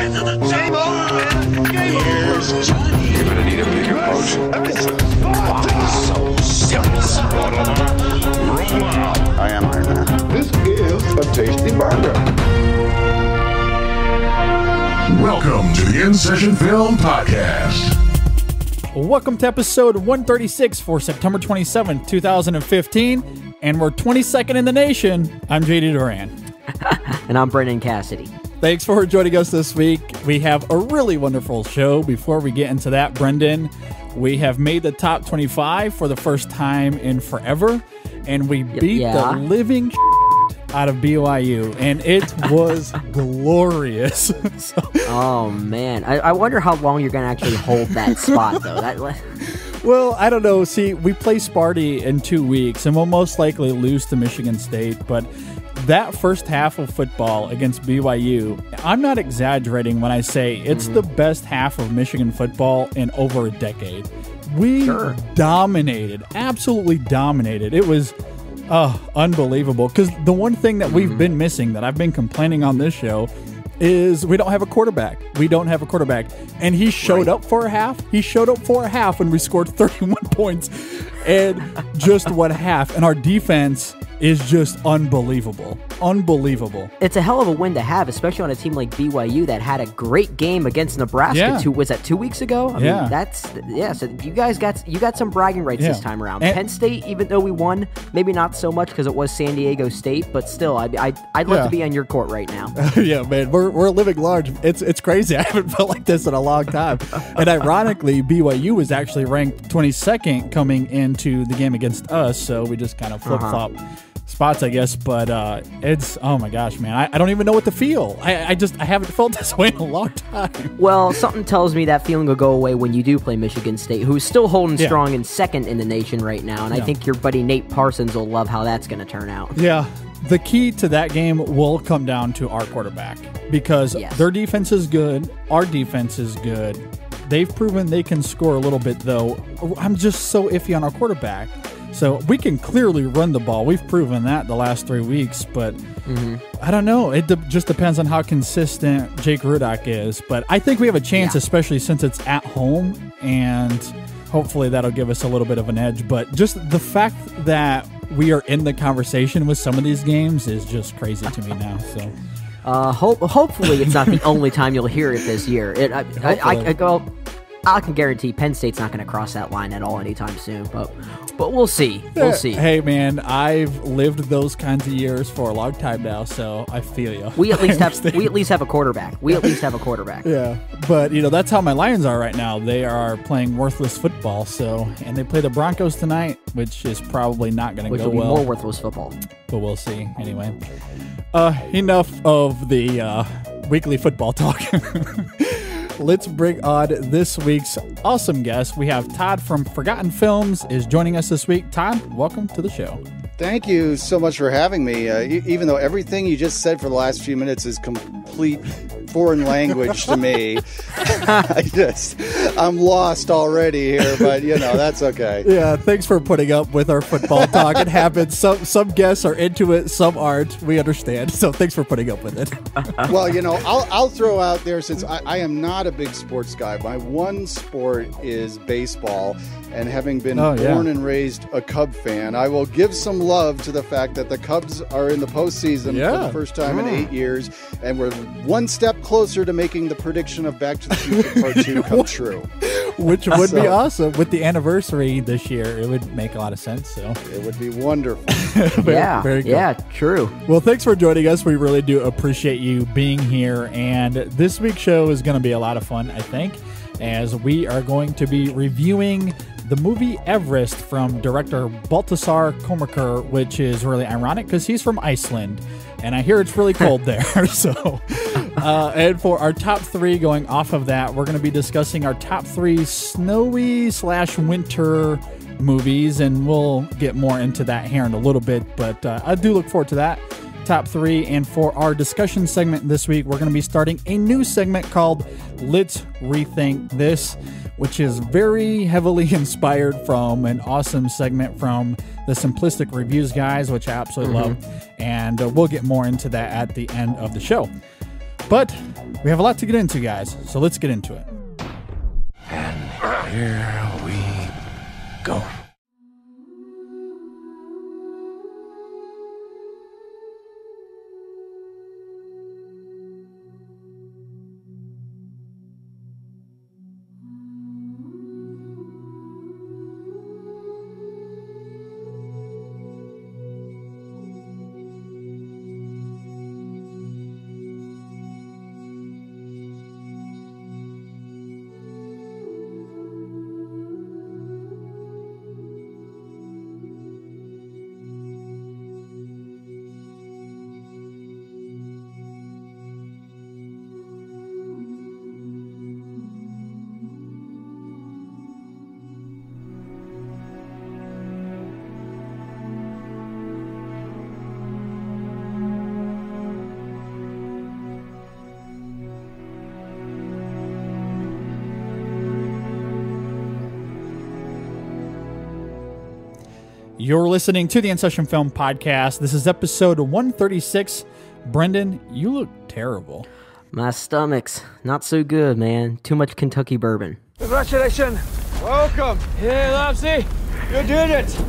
Game over. Here's Johnny. You're gonna need a bigger boat. So serious. Roll out. I am Iron Man. This is a tasty burger. Welcome to the InSession Film Podcast. Welcome to episode 136 for September 27th, 2015. And we're 22nd in the nation. I'm JD Duran. And I'm Brendan Cassidy. Thanks for joining us this week. We have a really wonderful show. Before we get into that, Brendan, we have made the top 25 for the first time in forever. And we beat the living out of BYU. And it was glorious. Oh, man. I wonder how long you're going to actually hold that spot, though. Well, I don't know. See, we play Sparty in 2 weeks, and we'll most likely lose to Michigan State. But that first half of football against BYU, I'm not exaggerating when I say it's the best half of Michigan football in over a decade. We dominated, absolutely dominated. It was unbelievable. Because the one thing that we've been missing, that I've been complaining on this show, is we don't have a quarterback. We don't have a quarterback. And he showed up for a half. He showed up for a half when we scored 31 points. And just what half. And our defense is just unbelievable. Unbelievable. It's a hell of a win to have, especially on a team like BYU that had a great game against Nebraska. Was that 2 weeks ago? I mean, that's so you guys got some bragging rights this time around. And Penn State, even though we won, maybe not so much because it was San Diego State, but still, I'd love to be on your court right now. Yeah, man, we're living large. It's crazy. I haven't felt like this in a long time. And ironically, BYU was actually ranked 22nd coming into the game against us, so we just kind of flip-flop spots, I guess. But it's, oh my gosh, man, I don't even know what to feel. I haven't felt this way in a long time. Well, something tells me that feeling will go away when you do play Michigan State, who's still holding strong in second in the nation right now. And I think your buddy Nate Parsons will love how that's going to turn out. Yeah. The key to that game will come down to our quarterback, because their defense is good. Our defense is good. They've proven they can score a little bit, though. I'm just so iffy on our quarterback. So we can clearly run the ball. We've proven that the last 3 weeks, but I don't know. It just depends on how consistent Jake Rudock is. But I think we have a chance, especially since it's at home, and hopefully that'll give us a little bit of an edge. But just the fact that we are in the conversation with some of these games is just crazy to me now. So hopefully it's not the only time you'll hear it this year. I can guarantee Penn State's not going to cross that line at all anytime soon, but we'll see. We'll see. Hey, man, I've lived those kinds of years for a long time now, so I feel you. We at least have a quarterback. Yeah, but that's how my Lions are right now. They are playing worthless football, and they play the Broncos tonight, which is probably not going to go well. Which will be more worthless football. But we'll see. Anyway, enough of the weekly football talk. Let's bring on this week's awesome guest. We have Todd from Forgotten Films is joining us this week. Todd, welcome to the show. Thank you so much for having me. Even though everything you just said for the last few minutes is complete foreign language to me, I'm lost already here, but that's okay. Yeah, thanks for putting up with our football talk. It happens. Some guests are into it, some aren't. We understand. So thanks for putting up with it. Well, I'll throw out there, since I am not a big sports guy. My one sport is baseball, and having been born and raised a Cub fan, I will give some love to the fact that the Cubs are in the postseason for the first time in 8 years, and we're one step closer to making the prediction of Back to the Future Part 2 come true. Which would be awesome. With the anniversary this year, it would make a lot of sense. So it would be wonderful. Very cool. Yeah, true. Well, thanks for joining us. We really do appreciate you being here. And this week's show is going to be a lot of fun, I think, as we are going to be reviewing the movie Everest from director Baltasar Kormákur, which is really ironic because he's from Iceland, and I hear it's really cold there. So, and for our top three, going off of that, we're going to be discussing our top three snowy/winter movies, and we'll get more into that here in a little bit, but I do look forward to that. Top three. And for our discussion segment this week, we're going to be starting a new segment called Let's Rethink This, which is very heavily inspired from an awesome segment from the Simplistic Reviews guys, which I absolutely love. And we'll get more into that at the end of the show. But we have a lot to get into, guys, so let's get into it. And here we go. You're listening to the InSession Film Podcast. This is episode 136. Brendan, you look terrible. My stomach's not so good, man. Too much Kentucky bourbon. Congratulations. Welcome. Hey, Lopsy. You did it.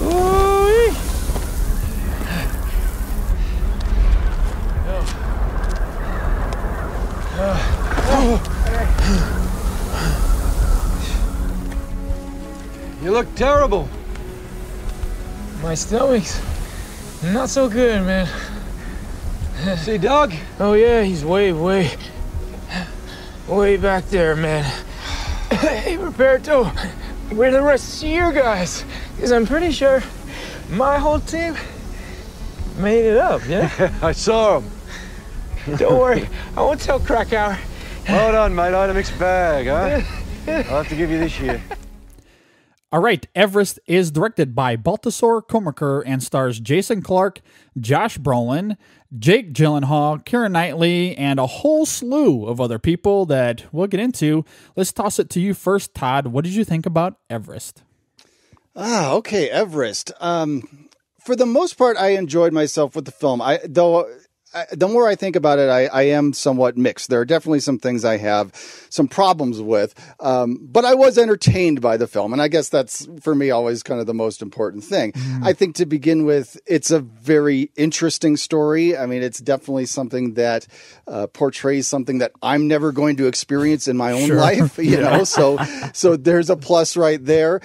Ooh-wee. You look terrible. My stomach's not so good, man. See Doug? Oh yeah, he's way back there, man. Hey, Roberto, where are the rest of you guys? Because I'm pretty sure my whole team made it up, yeah? I saw him. Don't worry, I won't tell Krakow. Well done, mate. I had a mixed bag, huh? I'll have to give you this year. All right, Everest is directed by Baltasar Kormaker and stars Jason Clarke, Josh Brolin, Jake Gyllenhaal, Keira Knightley, and a whole slew of other people that we'll get into. Let's toss it to you first, Todd. What did you think about Everest? Okay, Everest. For the most part, I enjoyed myself with the film. The more I think about it, I am somewhat mixed. There are definitely some things I have some problems with, but I was entertained by the film, and I guess that's, for me, always kind of the most important thing. I think to begin with, it's a very interesting story. I mean, it's definitely something that portrays something that I'm never going to experience in my own life, you know, so there's a plus right there.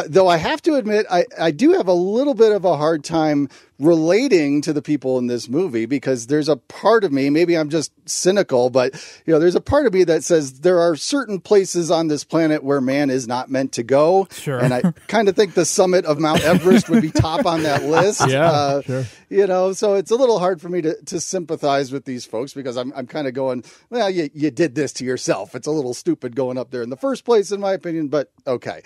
Though I have to admit, I do have a little bit of a hard time relating to the people in this movie, because there's a part of me, maybe I'm just cynical, but there's a part of me that says there are certain places on this planet where man is not meant to go. Sure. And I kind of think the summit of Mount Everest would be top on that list. Sure. So it's a little hard for me to sympathize with these folks, because I'm kind of going, well, you did this to yourself. It's a little stupid going up there in the first place, in my opinion, but okay.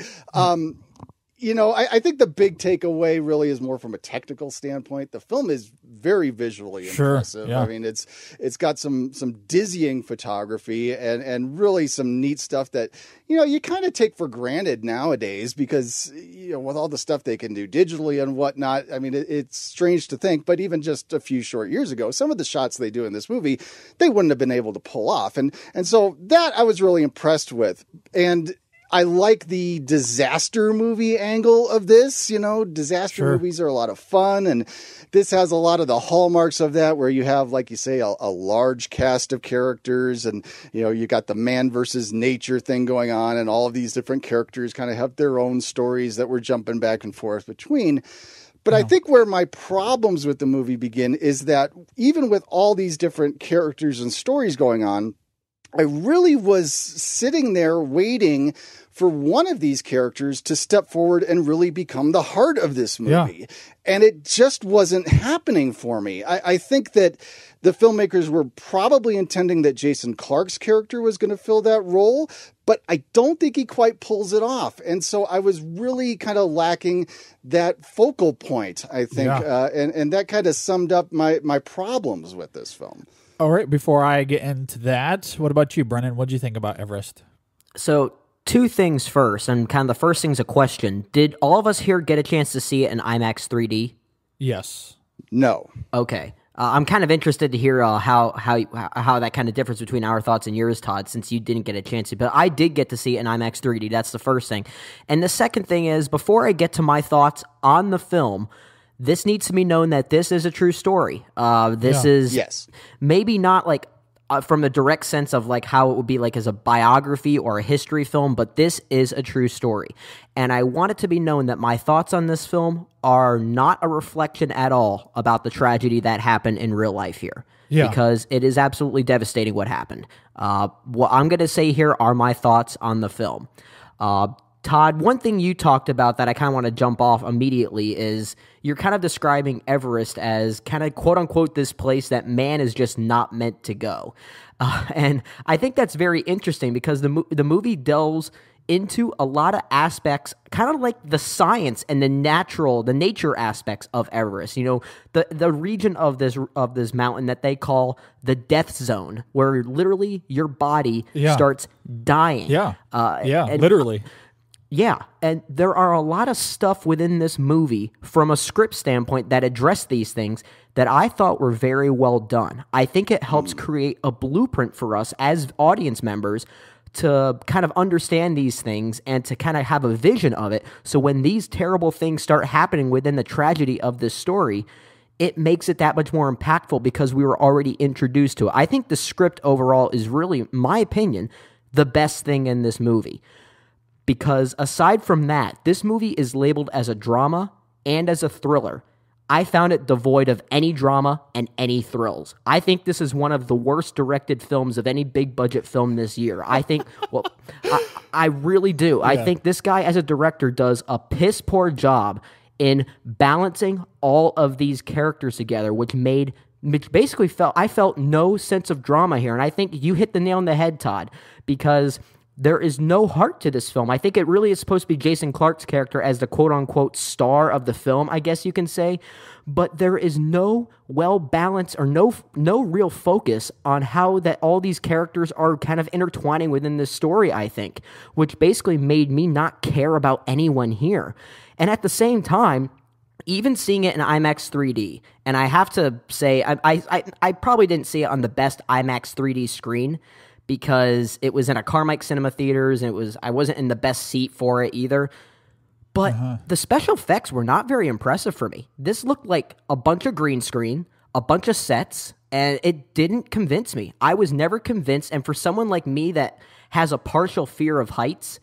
I think the big takeaway really is more from a technical standpoint. The film is very visually impressive. Yeah. I mean, it's got some dizzying photography and really some neat stuff that, you kind of take for granted nowadays, because, with all the stuff they can do digitally and whatnot, I mean, it's strange to think, but even just a few short years ago, some of the shots they do in this movie, they wouldn't have been able to pull off. And so that I was really impressed with. And I like the disaster movie angle of this. Disaster movies are a lot of fun, and this has a lot of the hallmarks of that, where you have, like you say, a large cast of characters, and you got the man versus nature thing going on, and all of these different characters kind of have their own stories that we're jumping back and forth between. But I think where my problems with the movie begin is that even with all these different characters and stories going on, I really was sitting there waiting for one of these characters to step forward and really become the heart of this movie. Yeah. And it just wasn't happening for me. I think that the filmmakers were probably intending that Jason Clarke's character was going to fill that role, but I don't think he quite pulls it off. And so I was really kind of lacking that focal point, I think. Yeah. And that kind of summed up my problems with this film. All right, before I get into that, what about you, Brennan? What did you think about Everest? So, two things first, and kind of the first thing's a question. Did all of us here get a chance to see it in IMAX 3D? Yes. No. Okay. I'm kind of interested to hear how that kind of differs between our thoughts and yours, Todd, since you didn't get a chance to. But I did get to see it in IMAX 3D. That's the first thing. And the second thing is, before I get to my thoughts on the film, this needs to be known that this is a true story. This is maybe not like from the direct sense of like how it would be like as a biography or a history film, but this is a true story. And I want it to be known that my thoughts on this film are not a reflection at all about the tragedy that happened in real life here. Yeah. Because it is absolutely devastating what happened. What I'm going to say here are my thoughts on the film. Todd, one thing you talked about that I kind of want to jump off immediately is you're kind of describing Everest as kind of quote-unquote this place that man is just not meant to go. And I think that's very interesting because the movie delves into a lot of aspects, kind of like the science and the nature aspects of Everest. You know, the region of this mountain that they call the death zone, where literally your body starts dying. Yeah, literally. Yeah, and there are a lot of stuff within this movie from a script standpoint that address these things that I thought were very well done. I think it helps create a blueprint for us as audience members to kind of understand these things and to kind of have a vision of it. So when these terrible things start happening within the tragedy of this story, it makes it that much more impactful because we were already introduced to it. I think the script overall is really, in my opinion, the best thing in this movie. Because aside from that, this movie is labeled as a drama and as a thriller. I found it devoid of any drama and any thrills. I think this is one of the worst directed films of any big budget film this year. I think, I really do. Yeah. I think this guy as a director does a piss poor job in balancing all of these characters together, which basically I felt no sense of drama here. And I think you hit the nail on the head, Todd, because there is no heart to this film. I think it really is supposed to be Jason Clarke's character as the quote-unquote star of the film, I guess you can say. But there is no well-balanced or no real focus on how that all these characters are kind of intertwining within this story, I think, which basically made me not care about anyone here. And at the same time, even seeing it in IMAX 3D, and I have to say, I probably didn't see it on the best IMAX 3D screen, because it was in a Carmike Cinema Theaters, and I wasn't in the best seat for it either. But the special effects were not very impressive for me. This looked like a bunch of green screen, a bunch of sets, and it didn't convince me. I was never convinced, and for someone like me that has a partial fear of heights,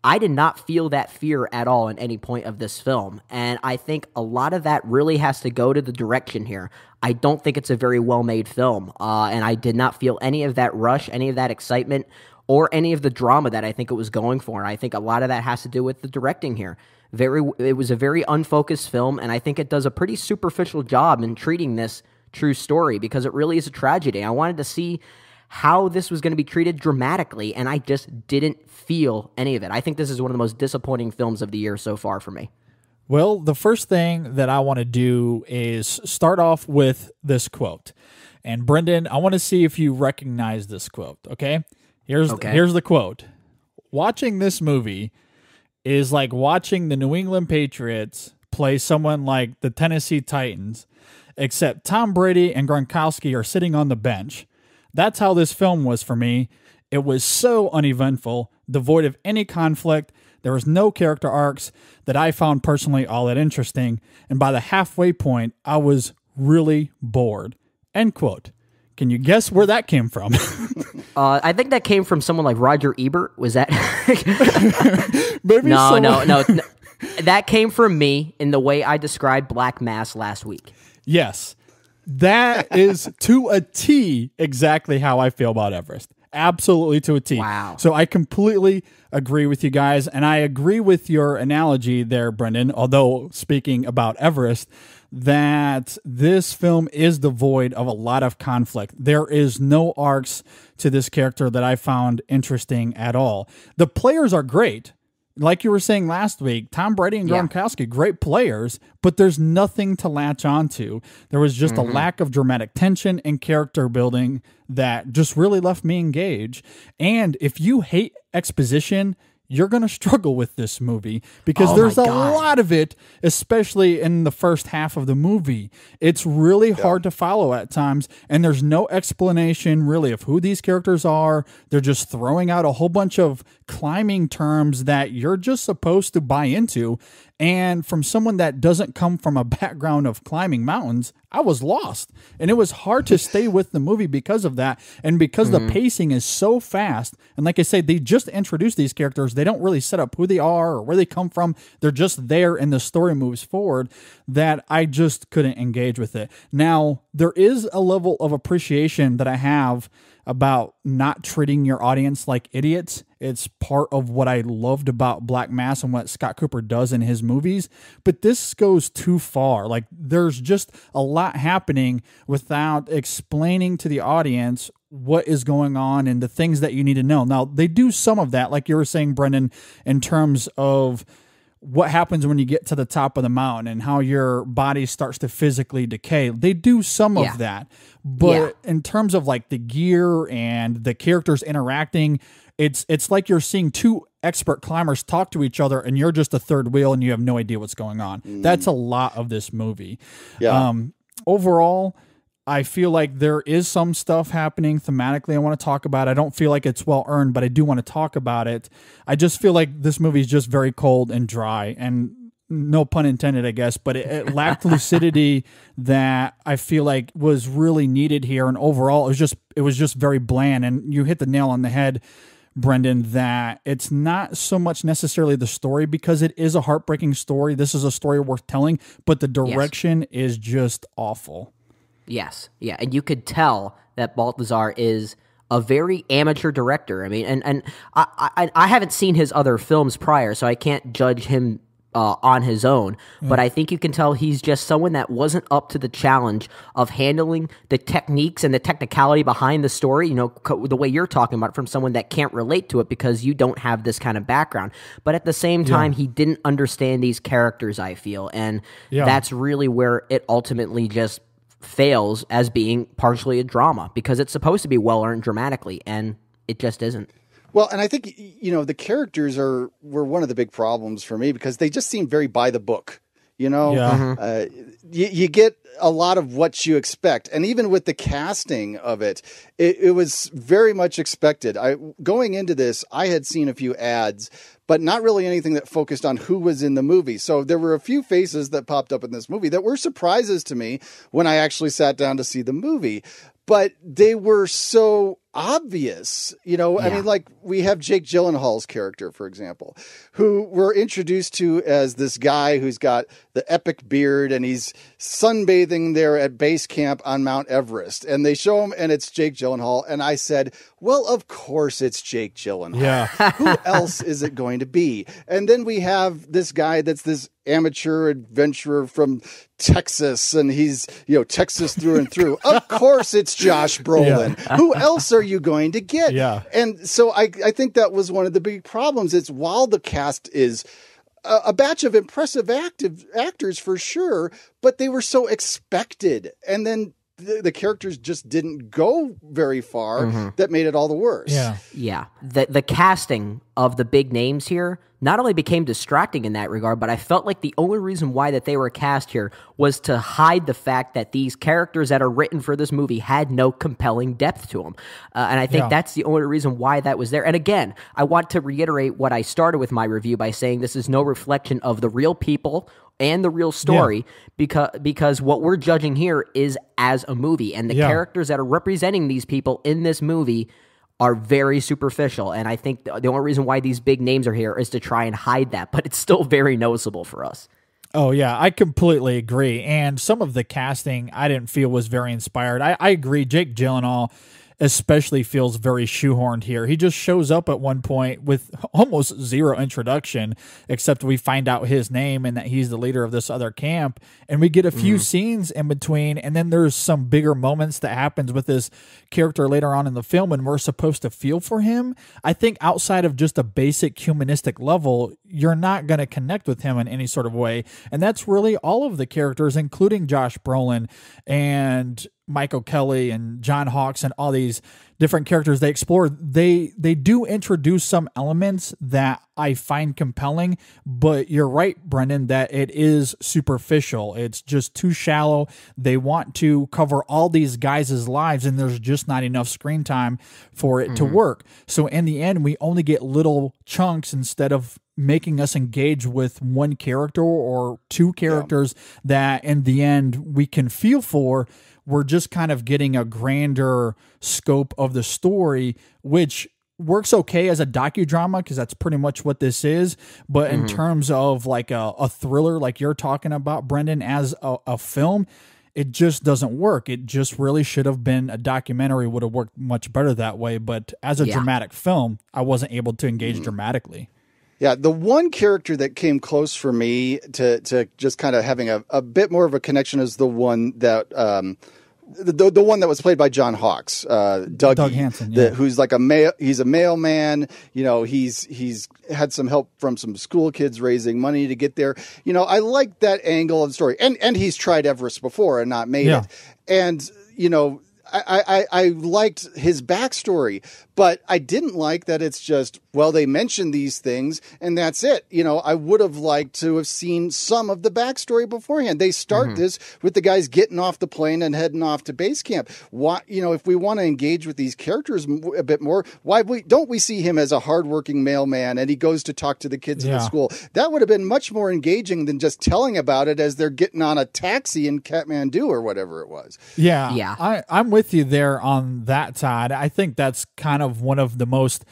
I did not feel that fear at all in any point of this film, and I think a lot of that really has to go to the direction here. I don't think it's a very well-made film, and I did not feel any of that rush, any of that excitement, or any of the drama that I think it was going for. And I think a lot of that has to do with the directing here. It was a very unfocused film, and I think it does a pretty superficial job in treating this true story because it really is a tragedy. I wanted to see how this was going to be treated dramatically, and I just didn't feel any of it. I think this is one of the most disappointing films of the year so far for me. Well, the first thing that I want to do is start off with this quote. And Brendan, I want to see if you recognize this quote, okay? Here's the quote. Watching this movie is like watching the New England Patriots play someone like the Tennessee Titans, except Tom Brady and Gronkowski are sitting on the bench. That's how this film was for me. It was so uneventful, devoid of any conflict. There was no character arcs that I found personally all that interesting. And by the halfway point, I was really bored. End quote. Can you guess where that came from? I think that came from someone like Roger Ebert. Was that? Maybe No. That came from me in the way I described Black Mass last week. Yes. That is to a T exactly how I feel about Everest. Absolutely to a T. Wow. So I completely agree with you guys, and I agree with your analogy there, Brendan, although speaking about Everest, that this film is devoid of a lot of conflict. There is no arcs to this character that I found interesting at all. The players are great. Like you were saying last week, Tom Brady and Gronkowski, great players, but there's nothing to latch onto. There was just a lack of dramatic tension and character building that just really left me engaged. And if you hate exposition, you're going to struggle with this movie because there's a lot of it, especially in the first half of the movie. It's really hard to follow at times, and there's no explanation really of who these characters are. They're just throwing out a whole bunch of climbing terms that you're just supposed to buy into. And from someone that doesn't come from a background of climbing mountains, I was lost. And it was hard to stay with the movie because of that. And because the pacing is so fast. And like I said, they just introduced these characters. They don't really set up who they are or where they come from. They're just there and the story moves forward, that I just couldn't engage with it. Now, there is a level of appreciation that I have about not treating your audience like idiots. It's part of what I loved about Black Mass and what Scott Cooper does in his movies. But this goes too far. Like, there's just a lot happening without explaining to the audience what is going on and the things that you need to know. Now, they do some of that, like you were saying, Brendan, in terms of what happens when you get to the top of the mountain and how your body starts to physically decay. They do some of that. But in terms of like the gear and the characters interacting, it's like you're seeing two expert climbers talk to each other and you're just a third wheel and you have no idea what's going on. That's a lot of this movie. Overall, I feel like there is some stuff happening thematically I want to talk about. I don't feel like it's well earned, but I do want to talk about it. I just feel like this movie is just very cold and dry, and no pun intended, I guess, but it lacked lucidity that I feel like was really needed here. And overall, it was just very bland. And you hit the nail on the head, Brendan, that it's not so much necessarily the story, because it is a heartbreaking story. This is a story worth telling, but the direction is just awful. Yes. Yeah. And you could tell that Balthazar is a very amateur director. I mean, and I haven't seen his other films prior, so I can't judge him on his own, but I think you can tell he's just someone that wasn't up to the challenge of handling the techniques and the technicality behind the story, you know, the way you're talking about it, from someone that can't relate to it because you don't have this kind of background. But at the same time, he didn't understand these characters, I feel, and that's really where it ultimately just fails as being partially a drama, because it's supposed to be well-earned dramatically, and it just isn't. Well, and I think, you know, the characters were one of the big problems for me, because they just seem very by the book. You know, you get a lot of what you expect. And even with the casting of it, it was very much expected. Going into this, I had seen a few ads, but not really anything that focused on who was in the movie. So there were a few faces that popped up in this movie that were surprises to me when I actually sat down to see the movie. But they were so obvious, you know. I mean, like, we have Jake Gyllenhaal's character, for example, who we're introduced to as this guy who's got the epic beard, and he's sunbathing there at base camp on Mount Everest. And they show him, and it's Jake Gyllenhaal. And I said, well, of course it's Jake Gyllenhaal. Yeah. Who else is it going to be? And then we have this guy that's this amateur adventurer from Texas, and he's, you know, Texas through and through. Of course it's Josh Brolin. Who else are you going to get? And so I think that was one of the big problems. It's, while the cast is a batch of impressive actors for sure, but they were so expected. And then the characters just didn't go very far. That made it all the worse. The casting of the big names here not only became distracting in that regard, but I felt like the only reason why that they were cast here was to hide the fact that these characters that are written for this movie had no compelling depth to them. And I think that's the only reason why that was there. And again, I want to reiterate what I started with my review by saying this is no reflection of the real people and the real story, because what we're judging here is as a movie, and the characters that are representing these people in this movie are very superficial. And I think the only reason why these big names are here is to try and hide that, but it's still very noticeable for us. Oh, yeah, I completely agree. And some of the casting I didn't feel was very inspired. I agree. Jake Gyllenhaal especially feels very shoehorned here. He just shows up at one point with almost zero introduction, except we find out his name and that he's the leader of this other camp. And we get a few scenes in between, and then there's some bigger moments that happens with this character later on in the film, and we're supposed to feel for him. I think outside of just a basic humanistic level, you're not going to connect with him in any sort of way. And that's really all of the characters, including Josh Brolin. And Michael Kelly and John Hawkes and all these different characters they explore, they do introduce some elements that I find compelling, but you're right, Brendan, that it is superficial. It's just too shallow. They want to cover all these guys' lives, and there's just not enough screen time for it to work. So in the end, we only get little chunks instead of making us engage with one character or two characters that in the end we can feel for. We're just kind of getting a grander scope of the story, which works okay as a docudrama because that's pretty much what this is. But in terms of like a thriller, like you're talking about, Brendan, as a film, it just doesn't work. It just really should have been a documentary, would have worked much better that way. But as a dramatic film, I wasn't able to engage dramatically. Yeah, the one character that came close for me to just kind of having a bit more of a connection is the one that the one that was played by John Hawkes, Doug Hansen, who's like he's a mailman. You know, he's had some help from some school kids raising money to get there. You know, I like that angle of the story, and he's tried Everest before and not made it, and you know. I liked his backstory, but I didn't like that it's just, well, they mention these things and that's it. You know, I would have liked to have seen some of the backstory beforehand. They start this with the guys getting off the plane and heading off to base camp. Why, you know, if we want to engage with these characters a bit more, why don't we see him as a hardworking mailman and he goes to talk to the kids at the school? That would have been much more engaging than just telling about it as they're getting on a taxi in Kathmandu or whatever it was. Yeah. I'm with you there on that side. I think that's kind of one of the most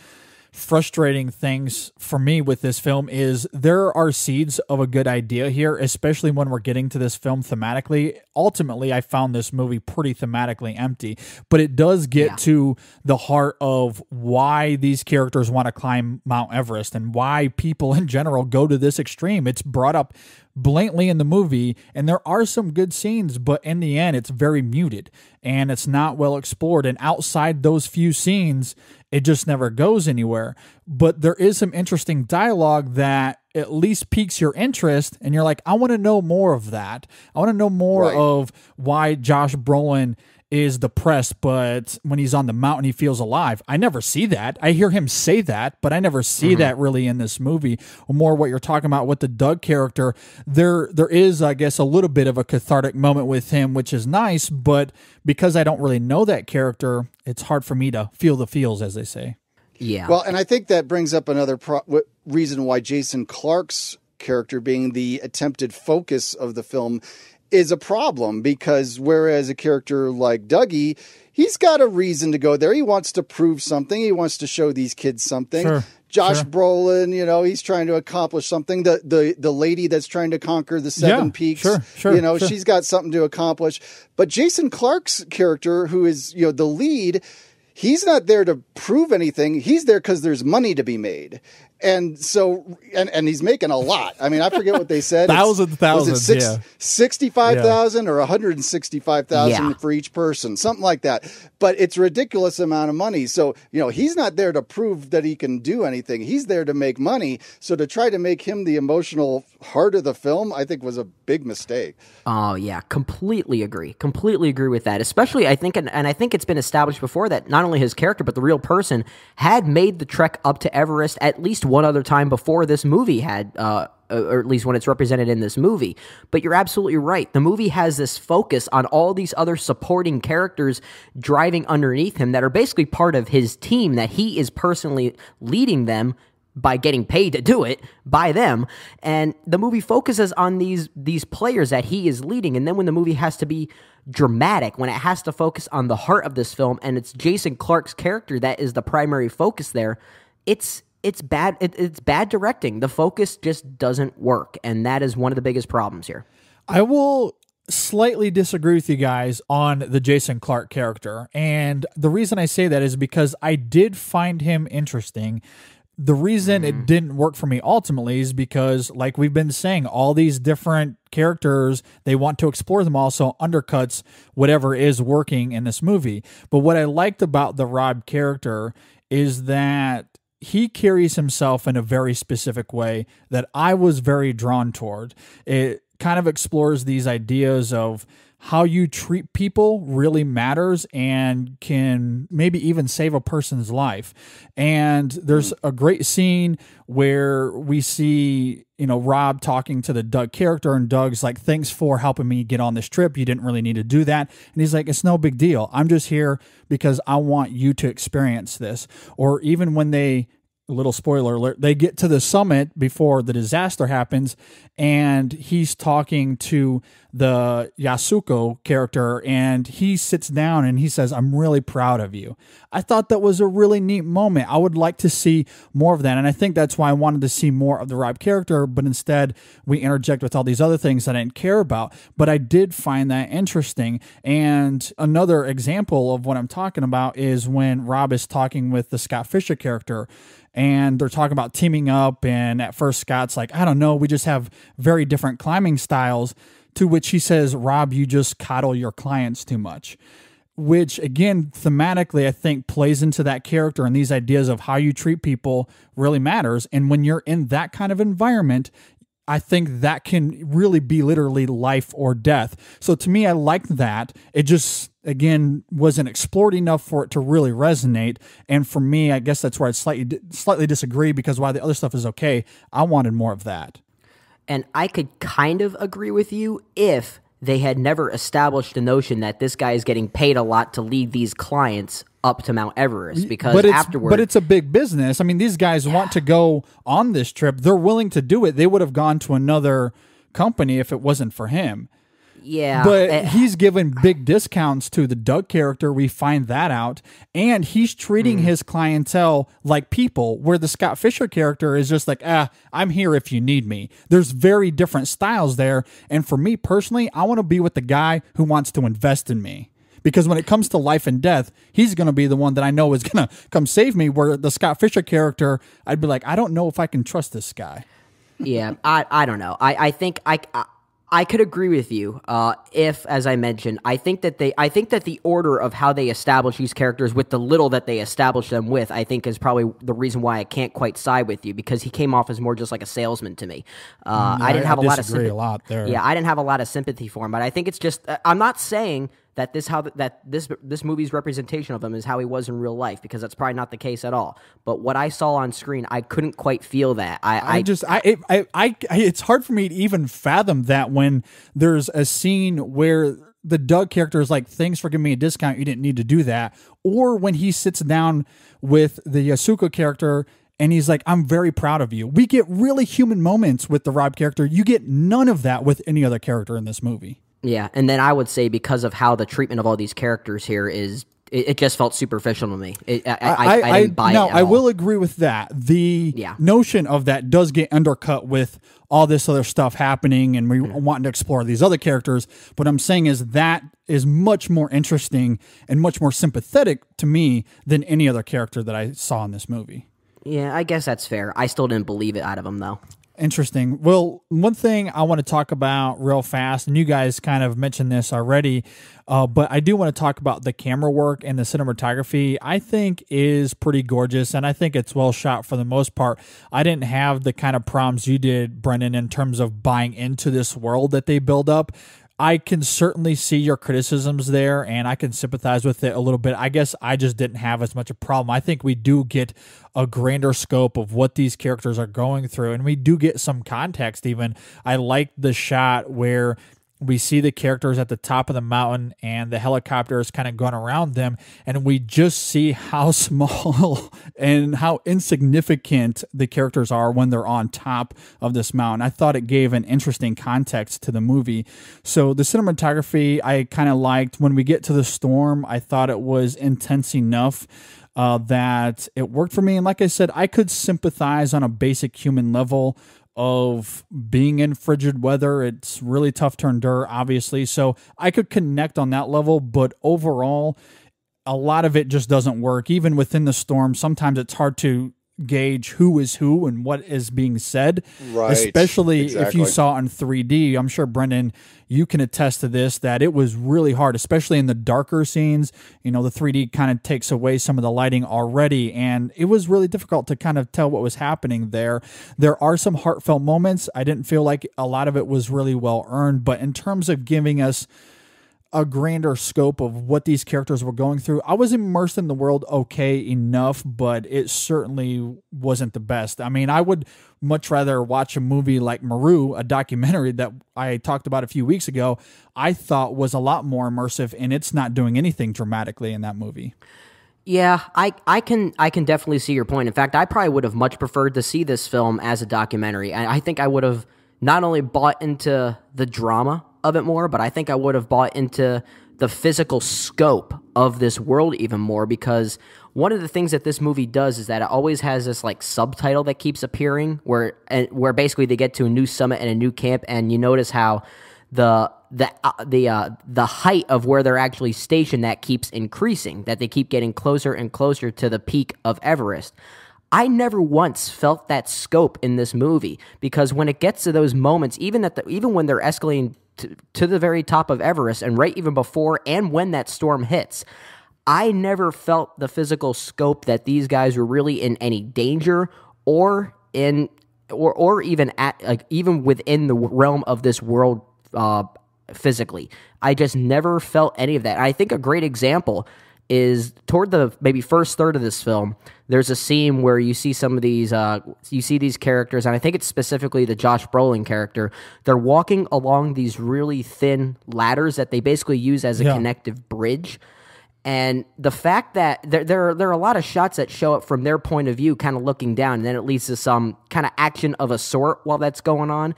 frustrating things for me with this film is there are seeds of a good idea here, especially when we're getting to this film thematically. Ultimately, I found this movie pretty thematically empty, but it does get to the heart of why these characters want to climb Mount Everest and why people in general go to this extreme. It's brought up blatantly in the movie, and there are some good scenes, but in the end, it's very muted and it's not well explored. And outside those few scenes, it just never goes anywhere. But there is some interesting dialogue that at least piques your interest, and you're like, I want to know more of that. I want to know more of why Josh Brolin is depressed, but when he's on the mountain, he feels alive. I never see that. I hear him say that, but I never see that really in this movie. Or more what you're talking about with the Doug character. There is, I guess, a little bit of a cathartic moment with him, which is nice, but because I don't really know that character, it's hard for me to feel the feels, as they say. Yeah. Well, and I think that brings up another reason why Jason Clarke's character being the attempted focus of the film is a problem, because whereas a character like Dougie, he's got a reason to go there. He wants to prove something. He wants to show these kids something. Sure. Josh Brolin, you know, he's trying to accomplish something. The lady that's trying to conquer the seven peaks, you know, she's got something to accomplish. But Jason Clarke's character, who is, you know, the lead, he's not there to prove anything. He's there because there's money to be made. And so, and he's making a lot. I mean, I forget what they said. Thousands, 65,000 or 165,000 for each person, something like that. But it's a ridiculous amount of money. So, you know, he's not there to prove that he can do anything. He's there to make money. So to try to make him the emotional heart of the film, I think was a big mistake. Oh, yeah. Completely agree. Completely agree with that. Especially, I think, and I think it's been established before that not only his character, but the real person had made the trek up to Everest at least one other time before this movie had, or at least when it's represented in this movie. But you're absolutely right. The movie has this focus on all these other supporting characters driving underneath him that are basically part of his team, that he is personally leading them by getting paid to do it by them. And the movie focuses on these players that he is leading. And then when the movie has to be dramatic, when it has to focus on the heart of this film, and it's Jason Clarke's character that is the primary focus there, it's bad. It's bad directing. The focus just doesn't work, and that is one of the biggest problems here. I will slightly disagree with you guys on the Jason Clarke character, and the reason I say that is because I did find him interesting. The reason it didn't work for me ultimately is because, like we've been saying, all these different characters, they want to explore them all, so undercuts whatever is working in this movie. But what I liked about the Rob character is that he carries himself in a very specific way that I was very drawn toward. kind of explores these ideas of how you treat people really matters and can maybe even save a person's life. And there's a great scene where we see, Rob talking to the Doug character, and Doug's like, thanks for helping me get on this trip. You didn't really need to do that. And he's like, it's no big deal. I'm just here because I want you to experience this. Or even when they, a little spoiler alert, they get to the summit before the disaster happens, and he's talking to the Yasuko character, and he sits down and he says, I'm really proud of you. I thought that was a really neat moment. I would like to see more of that, and I think that's why I wanted to see more of the Rob character, but instead we interject with all these other things that I didn't care about, but I did find that interesting. And another example of what I'm talking about is when Rob is talking with the Scott Fisher character, and they're talking about teaming up, and at first Scott's like, I don't know, we just have very different climbing styles, to which he says, Rob, you just coddle your clients too much. Which, again, thematically, I think plays into that character, and these ideas of how you treat people really matters. And when you're in that kind of environment, I think that can really be literally life or death. So to me, I liked that. It just, again, wasn't explored enough for it to really resonate. And for me, I guess that's where I slightly disagree, because while the other stuff is okay, I wanted more of that. And I could kind of agree with you if they had never established the notion that this guy is getting paid a lot to lead these clients up to Mount Everest, because afterwards... But it's a big business. I mean, these guys want to go on this trip. They're willing to do it. They would have gone to another company if it wasn't for him. Yeah. But he's given big discounts to the Doug character. We find that out. And he's treating his clientele like people, where the Scott Fisher character is just like, I'm here if you need me. There's very different styles there. And for me personally, I want to be with the guy who wants to invest in me. Because when it comes to life and death, he's going to be the one that I know is going to come save me, where the Scott Fisher character, I'd be like, I don't know if I can trust this guy. Yeah, I don't know. I think I could agree with you if, as I mentioned, I think that the order of how they establish these characters with the little that they establish them with, I think is probably the reason why I can't quite side with you, because he came off as more just like a salesman to me. I didn't have a lot of sympathy. Yeah, I didn't have a lot of sympathy for him, but I think it's just I'm not saying that this movie's representation of him is how he was in real life, because that's probably not the case at all. But what I saw on screen, I couldn't quite feel that. It's hard for me to even fathom that when there's a scene where the Doug character is like, thanks for giving me a discount, you didn't need to do that. Or when he sits down with the Yasuko character and he's like, I'm very proud of you. We get really human moments with the Rob character. You get none of that with any other character in this movie. Yeah, and then I would say because of how the treatment of all these characters here is, it just felt superficial to me. I didn't buy it at all. I will agree with that. The notion of that does get undercut with all this other stuff happening, and we wanting to explore these other characters. What I'm saying is that is much more interesting and much more sympathetic to me than any other character that I saw in this movie. Yeah, I guess that's fair. I still didn't believe it out of him, though. Interesting. Well, one thing I want to talk about real fast, and you guys kind of mentioned this already, but I do want to talk about the camera work and the cinematography. I think is pretty gorgeous, and I think it's well shot for the most part. I didn't have the kind of problems you did, Brendan, in terms of buying into this world that they build up. I can certainly see your criticisms there, and I can sympathize with it a little bit. I guess I just didn't have as much a problem. I think we do get a grander scope of what these characters are going through, and we do get some context even. I like the shot where we see the characters at the top of the mountain and the helicopter is kind of going around them, and we just see how small and how insignificant the characters are when they're on top of this mountain. I thought it gave an interesting context to the movie. So the cinematography I kind of liked. When we get to the storm, I thought it was intense enough that it worked for me. And like I said, I could sympathize on a basic human level of being in frigid weather. It's really tough to endure, obviously. So I could connect on that level, but overall, a lot of it just doesn't work. Even within the storm, sometimes it's hard to gauge who is who and what is being said, right? Especially if you saw in 3D. I'm sure, Brendan, you can attest to this, that it was really hard, especially in the darker scenes. The 3D kind of takes away some of the lighting already, and it was really difficult to kind of tell what was happening there. There are some heartfelt moments. I didn't feel like a lot of it was really well earned, but in terms of giving us a grander scope of what these characters were going through, I was immersed in the world okay enough, but it certainly wasn't the best. I mean, I would much rather watch a movie like Maru, a documentary that I talked about a few weeks ago, I thought was a lot more immersive, and it's not doing anything dramatically in that movie. Yeah, I can definitely see your point. In fact, I probably would have much preferred to see this film as a documentary. I think I would have not only bought into the drama of it more, but I think I would have bought into the physical scope of this world even more, because one of the things that this movie does is that it always has this like subtitle that keeps appearing where basically they get to a new summit and a new camp, and you notice how the height of where they're actually stationed, that keeps increasing, that they keep getting closer and closer to the peak of Everest. I never once felt that scope in this movie, because when it gets to those moments, even when they're escalating to the very top of Everest, and right even before and when that storm hits, I never felt the physical scope that these guys were really in any danger or even even within the realm of this world physically. I just never felt any of that. And I think a great example is toward the maybe first third of this film. There's a scene where you see some of these, you see these characters, and I think it's specifically the Josh Brolin character. They're walking along these really thin ladders that they basically use as a connective bridge. And the fact that there are a lot of shots that show up from their point of view, kind of looking down, and then it leads to some kind of action of a sort while that's going on.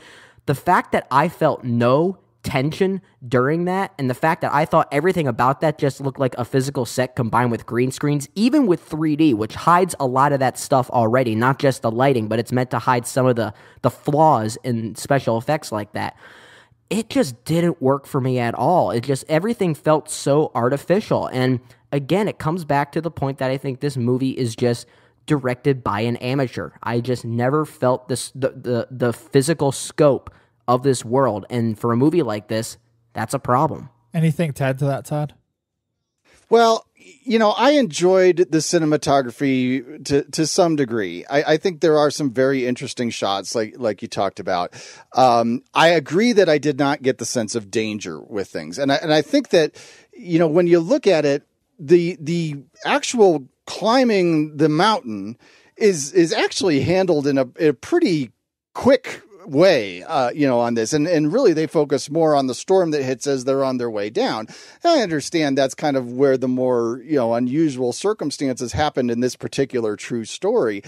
The fact that I felt no tension during that, and the fact that I thought everything about that just looked like a physical set combined with green screens, even with 3D, which hides a lot of that stuff already, not just the lighting, but it's meant to hide some of the flaws in special effects like that. It just didn't work for me at all. Everything felt so artificial. And again, it comes back to the point that I think this movie is just directed by an amateur. I just never felt the physical scope of this world, and for a movie like this, that's a problem. Anything to add to that, Todd? Well, I enjoyed the cinematography to some degree. I think there are some very interesting shots, like you talked about. I agree that I did not get the sense of danger with things, and I think that when you look at it, the actual climbing the mountain is actually handled in a pretty quick way, on this. And really they focus more on the storm that hits as they're on their way down. And I understand that's kind of where the more, unusual circumstances happened in this particular true story.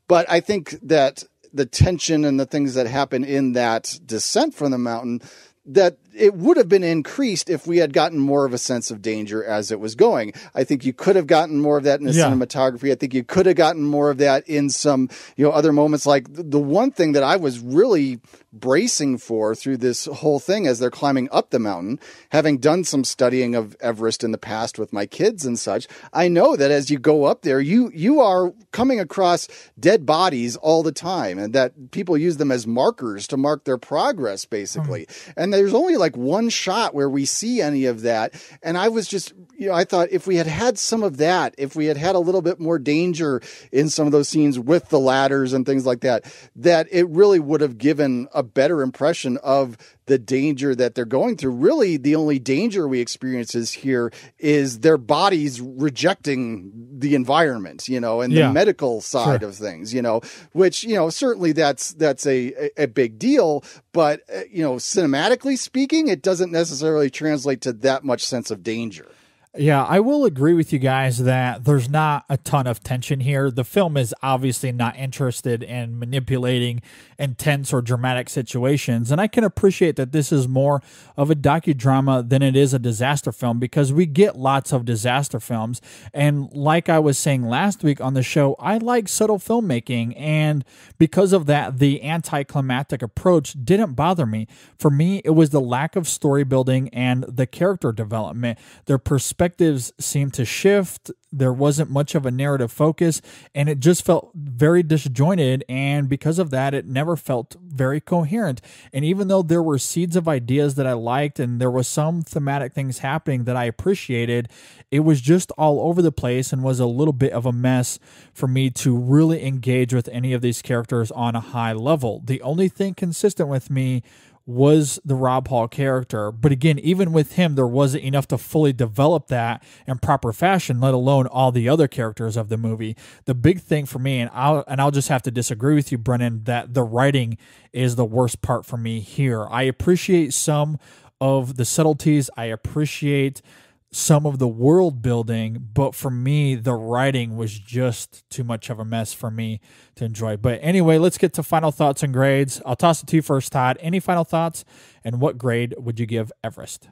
But I think that the tension and the things that happen in that descent from the mountain, that it would have been increased if we had gotten more of a sense of danger as it was going. I think you could have gotten more of that in the cinematography. I think you could have gotten more of that in some, other moments. Like the one thing that I was really bracing for through this whole thing as they're climbing up the mountain, having done some studying of Everest in the past with my kids and such, I know that as you go up there, you are coming across dead bodies all the time, and that people use them as markers to mark their progress, basically. And there's only like one shot where we see any of that. And I was just, I thought if we had some of that, if we had a little bit more danger in some of those scenes with the ladders and things like that, that it really would have given a better impression of the danger that they're going through. Really, the only danger we experience here is their bodies rejecting the environment, and the medical side of things, which, certainly that's a big deal. But, cinematically speaking, it doesn't necessarily translate to that much sense of danger. Yeah, I will agree with you guys that there's not a ton of tension here. The film is obviously not interested in manipulating intense or dramatic situations, and I can appreciate that this is more of a docudrama than it is a disaster film, because we get lots of disaster films, and like I was saying last week on the show, I like subtle filmmaking, and because of that, the anticlimactic approach didn't bother me. For me, it was the lack of story building and the character development. Their perspectives seem to shift. There wasn't much of a narrative focus, and it just felt very disjointed, and because of that, it never felt very coherent. And even though there were seeds of ideas that I liked, and there was some thematic things happening that I appreciated, it was just all over the place and was a little bit of a mess for me to really engage with any of these characters on a high level. The only thing consistent with me was the Rob Hall character. But again, even with him, there wasn't enough to fully develop that in proper fashion, let alone all the other characters of the movie. The big thing for me, and I'll just have to disagree with you, Brennan, that the writing is the worst part for me here. I appreciate some of the subtleties. I appreciate some of the world building, but for me, the writing was just too much of a mess for me to enjoy. But anyway, let's get to final thoughts and grades. I'll toss it to you first, Todd. Any final thoughts, and what grade would you give Everest?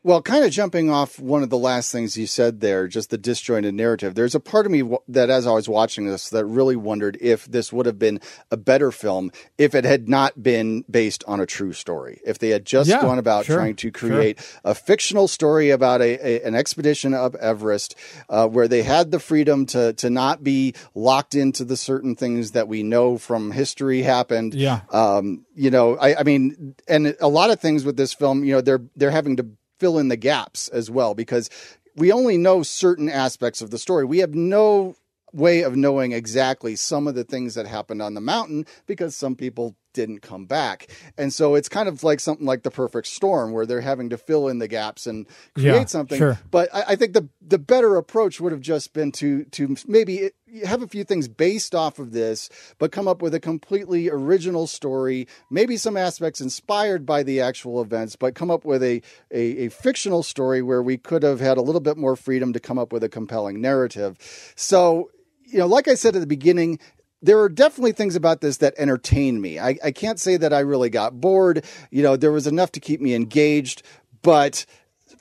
Well, kind of jumping off one of the last things you said there, just the disjointed narrative, there's a part of me that as I was watching this that really wondered if this would have been a better film if it had not been based on a true story. If they had just gone about trying to create a fictional story about an expedition up Everest where they had the freedom to not be locked into the certain things that we know from history happened. I mean, and a lot of things with this film, they're having to fill in the gaps as well, because we only know certain aspects of the story. We have no way of knowing exactly some of the things that happened on the mountain because some people didn't come back. And so it's kind of like something like The Perfect Storm, where they're having to fill in the gaps and create something. Sure. But I think the better approach would have just been to maybe have a few things based off of this, but come up with a completely original story, maybe some aspects inspired by the actual events, but come up with a fictional story where we could have had a little bit more freedom to come up with a compelling narrative. So, like I said at the beginning, there are definitely things about this that entertain me. I can't say that I really got bored. There was enough to keep me engaged, but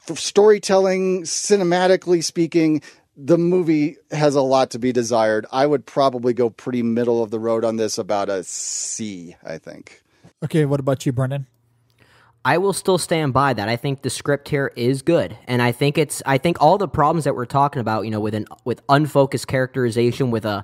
for storytelling, cinematically speaking, the movie has a lot to be desired. I would probably go pretty middle of the road on this, about a C, I think. Okay, what about you, Brendan? I will still stand by that. I think the script here is good, and I think all the problems that we're talking about, with unfocused characterization, with a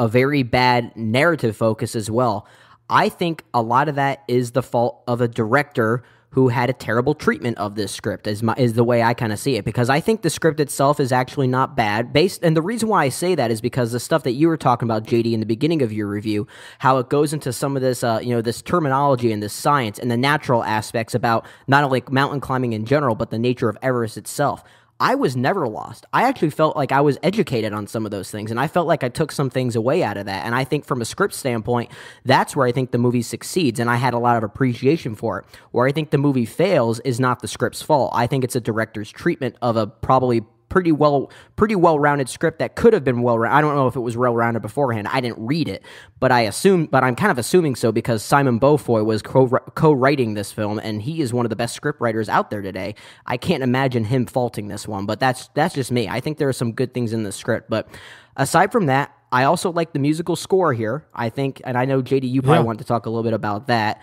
very bad narrative focus as well. I think a lot of that is the fault of a director who had a terrible treatment of this script, is the way I kind of see it, because I think the script itself is actually not bad. And the reason why I say that is because the stuff that you were talking about, JD, in the beginning of your review, how it goes into some of this, this terminology and this science and the natural aspects about not only mountain climbing in general, but the nature of Everest itself. I was never lost. I actually felt like I was educated on some of those things, and I felt like I took some things away out of that. And I think from a script standpoint, that's where I think the movie succeeds, and I had a lot of appreciation for it. Where I think the movie fails is not the script's fault. I think it's a director's treatment of a probably pretty well-rounded script that could have been well-rounded. I don't know if it was well-rounded beforehand. I didn't read it, but I'm kind of assuming so because Simon Beaufoy was co-writing this film, and he is one of the best script writers out there today. I can't imagine him faulting this one, but that's just me. I think there are some good things in the script, but aside from that, I also like the musical score here. I think, and I know, JD, you probably want to talk a little bit about that.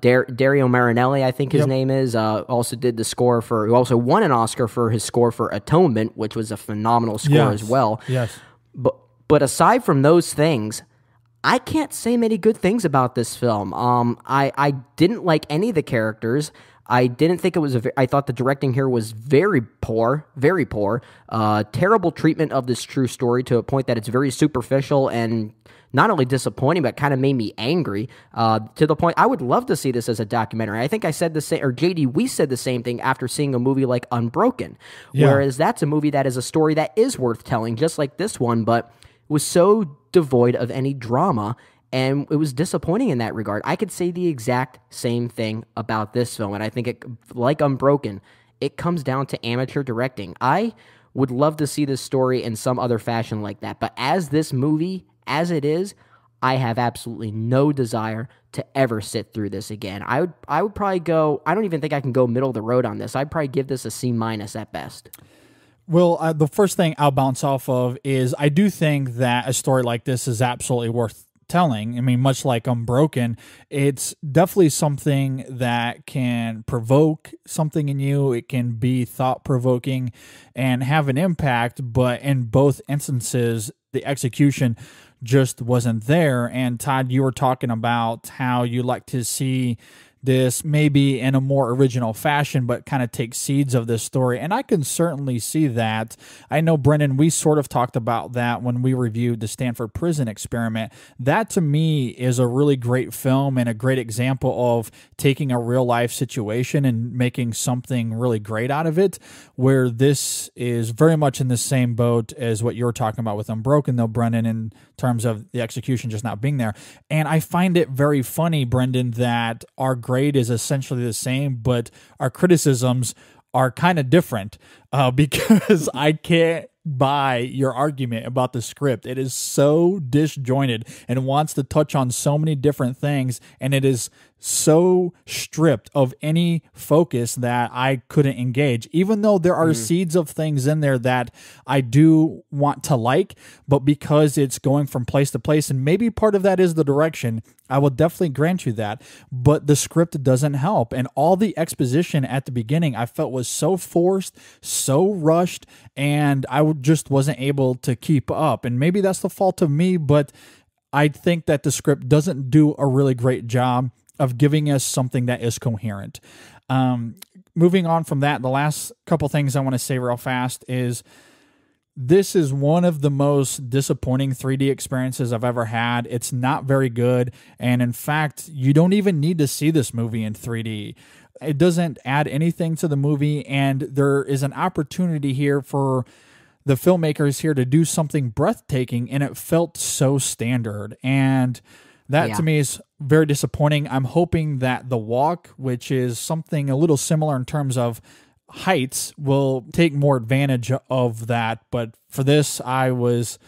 Dario Marinelli, I think his name is, also did the score who also won an Oscar for his score for Atonement, which was a phenomenal score as well. Yes. But aside from those things, I can't say many good things about this film. I didn't like any of the characters. I didn't think it was I thought the directing here was very poor. Terrible treatment of this true story to a point that it's very superficial and not only disappointing, but kind of made me angry to the point I would love to see this as a documentary. I think I said the same, or JD, we said the same thing after seeing a movie like Unbroken, whereas that's a movie that is a story that is worth telling, just like this one, but was so devoid of any drama. And it was disappointing in that regard. I could say the exact same thing about this film, and I think like Unbroken, it comes down to amateur directing. I would love to see this story in some other fashion like that, but as this movie, as it is, I have absolutely no desire to ever sit through this again. I would probably go, I don't even think I can go middle of the road on this. I'd probably give this a C- at best. Well, the first thing I'll bounce off of is I do think that a story like this is absolutely worth telling. I mean, much like Unbroken, it's definitely something that can provoke something in you. It can be thought-provoking and have an impact, but in both instances, the execution just wasn't there. And Todd, you were talking about how you like to see this maybe in a more original fashion, but kind of take seeds of this story. And I can certainly see that. I know, Brendan, we sort of talked about that when we reviewed the Stanford Prison Experiment. That, to me, is a really great film and a great example of taking a real-life situation and making something really great out of it, where this is very much in the same boat as what you were talking about with Unbroken, though, Brendan, in terms of the execution just not being there. And I find it very funny, Brendan, that our grade is essentially the same, but our criticisms are kind of different because I can't buy your argument about the script. It is so disjointed and wants to touch on so many different things, and it is so stripped of any focus that I couldn't engage, even though there are seeds of things in there that I do want to like, but because it's going from place to place, and maybe part of that is the direction, I will definitely grant you that, but the script doesn't help. And all the exposition at the beginning I felt was so forced, so rushed, and I just wasn't able to keep up. And maybe that's the fault of me, but I think that the script doesn't do a really great job of giving us something that is coherent. Moving on from that, the last couple things I want to say real fast is this is one of the most disappointing 3D experiences I've ever had. It's not very good, and in fact, you don't even need to see this movie in 3D. It doesn't add anything to the movie, and there is an opportunity here for the filmmakers here to do something breathtaking, and it felt so standard. And that to me is very disappointing. I'm hoping that The Walk, which is something a little similar in terms of heights, will take more advantage of that. But for this, I was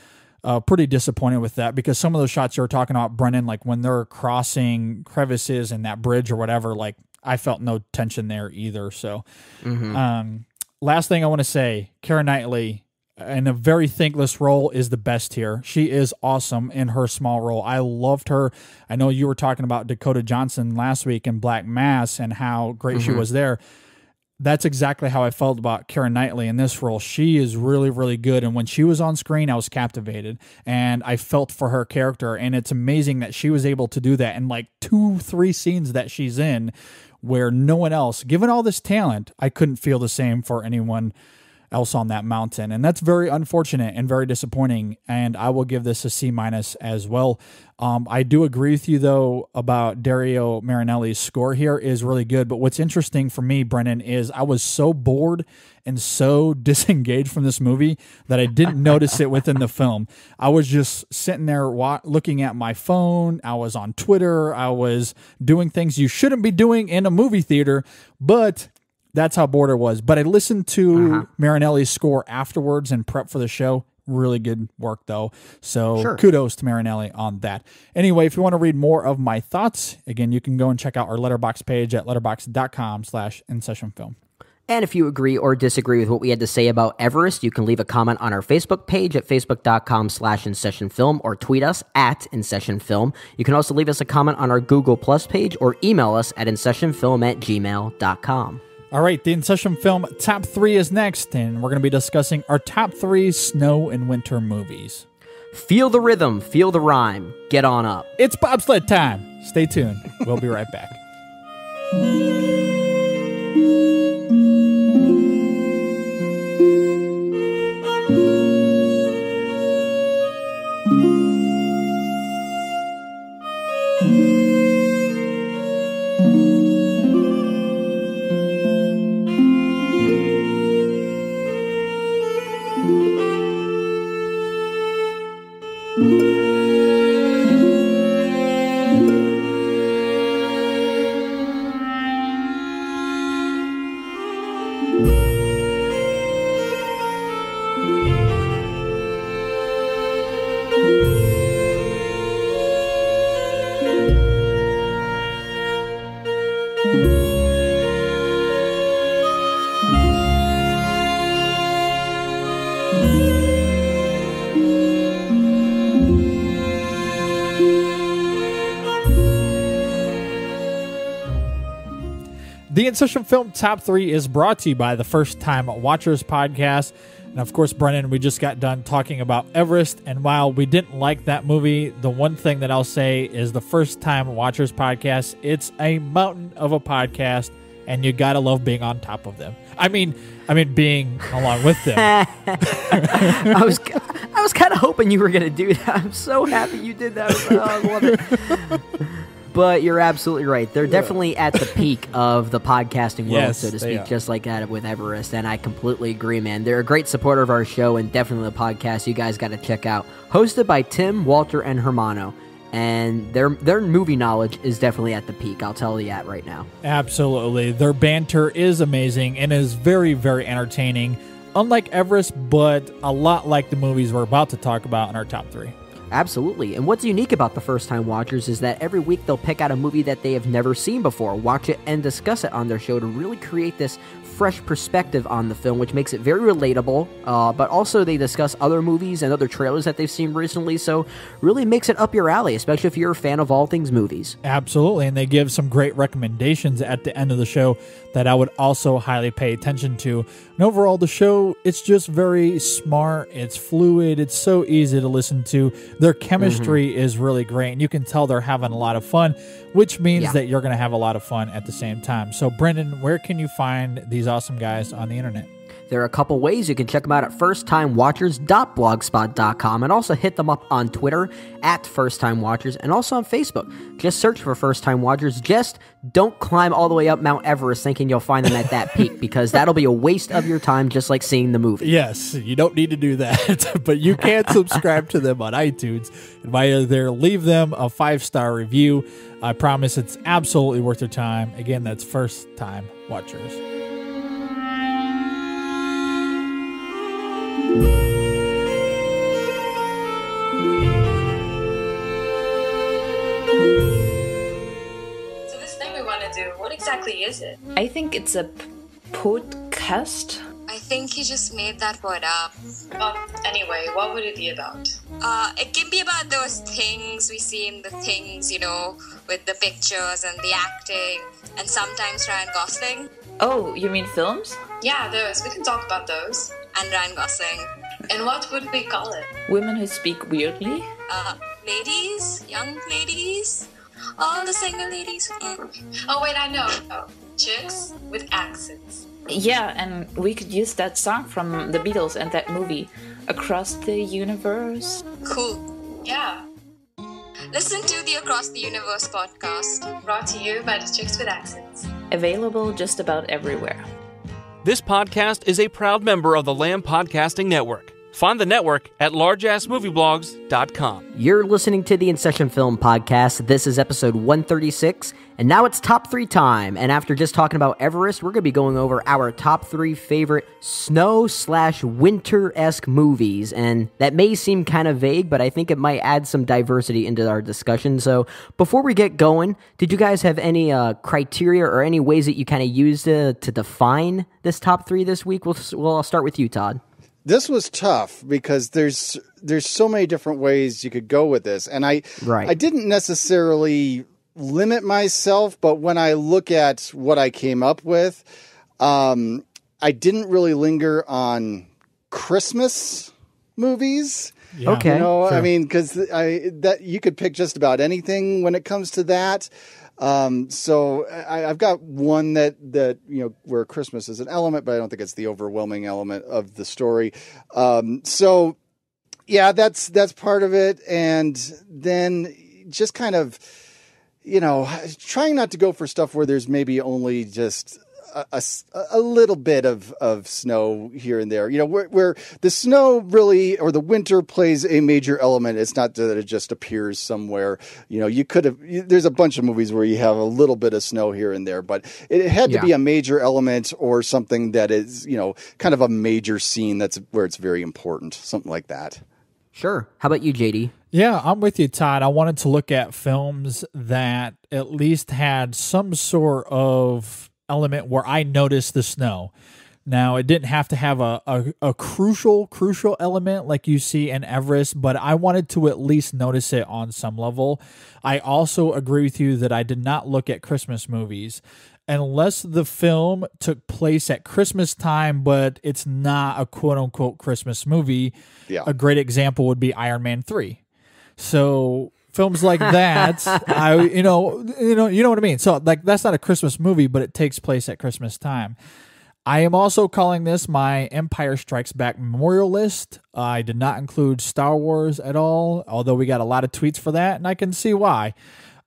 pretty disappointed with that, because some of those shots you were talking about, Brennan, like when they're crossing crevices in that bridge or whatever, like I felt no tension there either. So last thing I want to say, Keira Knightley in a very thankless role is the best here. She is awesome in her small role. I loved her. I know you were talking about Dakota Johnson last week in Black Mass and how great she was there. That's exactly how I felt about Keira Knightley in this role. She is really, really good. And when she was on screen, I was captivated and I felt for her character. And it's amazing that she was able to do that in like 2-3 scenes that she's in, where no one else, given all this talent, I couldn't feel the same for anyone else on that mountain. And that's very unfortunate and very disappointing. And I will give this a C- as well. I do agree with you, though, about Dario Marinelli's score here is really good. But what's interesting for me, Brennan, is I was so bored and so disengaged from this movie that I didn't notice it within the film. I was just sitting there looking at my phone. I was on Twitter. I was doing things you shouldn't be doing in a movie theater, but that's how bored it was. But I listened to Marinelli's score afterwards and prep for the show. Really good work, though. So kudos to Marinelli on that. Anyway, if you want to read more of my thoughts, again, you can go and check out our Letterboxd page at letterboxd.com/InSessionFilm. And if you agree or disagree with what we had to say about Everest, you can leave a comment on our Facebook page at facebook.com/InSessionFilm or tweet us at InSessionFilm. You can also leave us a comment on our Google Plus page or email us at InSessionFilm@gmail.com. All right, the InSession Film Top 3 is next, and we're going to be discussing our top 3 snow and winter movies. Feel the rhythm, feel the rhyme, get on up. It's bobsled time. Stay tuned. We'll be right back. The InSession Film Top 3 is brought to you by the First Time Watchers Podcast. And of course, Brennan, we just got done talking about Everest. And while we didn't like that movie, the one thing that I'll say is the First Time Watchers Podcast, it's a mountain of a podcast, and you got to love being on top of them. I mean, being along with them. I was kind of hoping you were going to do that. I'm so happy you did that. I love it. But you're absolutely right. They're definitely at the peak of the podcasting world, so to speak, just like that with Everest. And I completely agree, man. They're a great supporter of our show and definitely the podcast you guys got to check out. Hosted by Tim, Walter, and Hermano. And their movie knowledge is definitely at the peak. I'll tell you that right now. Absolutely. Their banter is amazing and is very, very entertaining. Unlike Everest, but a lot like the movies we're about to talk about in our top 3. Absolutely. And what's unique about the First Time Watchers is that every week they'll pick out a movie that they have never seen before, watch it, and discuss it on their show to really create this fresh perspective on the film, which makes it very relatable, but also they discuss other movies and other trailers that they've seen recently, so really makes it up your alley, especially if you're a fan of all things movies. Absolutely, and they give some great recommendations at the end of the show that I would also highly pay attention to. And overall, the show, it's just very smart, it's fluid, it's so easy to listen to. Their chemistry is really great, and you can tell they're having a lot of fun, which means that you're going to have a lot of fun at the same time. So, Brendan, where can you find these awesome guys on the internet? There are a couple ways. You can check them out at firsttimewatchers.blogspot.com and also hit them up on Twitter at firsttimewatchers and also on Facebook. Just search for First Time Watchers. Just don't climb all the way up Mount Everest thinking you'll find them at that peak, because that'll be a waste of your time, just like seeing the movie. Yes, you don't need to do that, but you can subscribe to them on iTunes and via there leave them a 5-star review. I promise it's absolutely worth your time. Again, that's First Time Watchers. So this thing we want to do, what exactly is it? I think it's a podcast. I think he just made that word up. Well, anyway, what would it be about? It can be about those things we see in the things, you know, with the pictures and the acting, and sometimes Ryan Gosling. Oh, you mean films? Yeah, those. We can talk about those. And Ryan Gosling. And what would we call it? Women who speak weirdly? Ladies? Young ladies? All the single ladies? Oh, wait, I know. Oh, chicks with accents. Yeah, and we could use that song from the Beatles and that movie, Across the Universe. Cool. Yeah. Listen to the Across the Universe podcast, brought to you by the Chicks with Accents. Available just about everywhere. This podcast is a proud member of the Lamb Podcasting Network. Find the network at largeassmovieblogs.com. You're listening to the InSession Film Podcast. This is episode 136, and now it's top 3 time. And after just talking about Everest, we're going to be going over our top 3 favorite snow/winter-esque movies. And that may seem kind of vague, but I think it might add some diversity into our discussion. So before we get going, did you guys have any criteria or any ways that you kind of used to define this top 3 this week? I'll start with you, Todd. This was tough because there's so many different ways you could go with this. And I didn't necessarily limit myself, but when I look at what I came up with, I didn't really linger on Christmas movies. Yeah. Okay. You know, Sure. I mean, because that you could pick just about anything when it comes to that. So I've got one that, you know, where Christmas is an element, but I don't think it's the overwhelming element of the story. So yeah, that's part of it. And then just kind of, you know, trying not to go for stuff where there's maybe only just a little bit of snow here and there, you know, where the snow really, or the winter plays a major element. It's not that it just appears somewhere, you know, there's a bunch of movies where you have a little bit of snow here and there, but it had to be a major element or something that is, you know, kind of a major scene that's where it's very important, something like that. Sure. How about you, JD? Yeah, I'm with you, Todd. I wanted to look at films that at least had some sort of element where I noticed the snow. Now, it didn't have to have a crucial element like you see in Everest, but I wanted to at least notice it on some level. I also agree with you that I did not look at Christmas movies. unless the film took place at Christmas time, but it's not a quote-unquote Christmas movie. Yeah. A great example would be Iron Man 3. So films like that, you know what I mean? So like that's not a Christmas movie, but it takes place at Christmas time. I am also calling this my Empire Strikes Back memorial list. I did not include Star Wars at all, although we got a lot of tweets for that, and I can see why.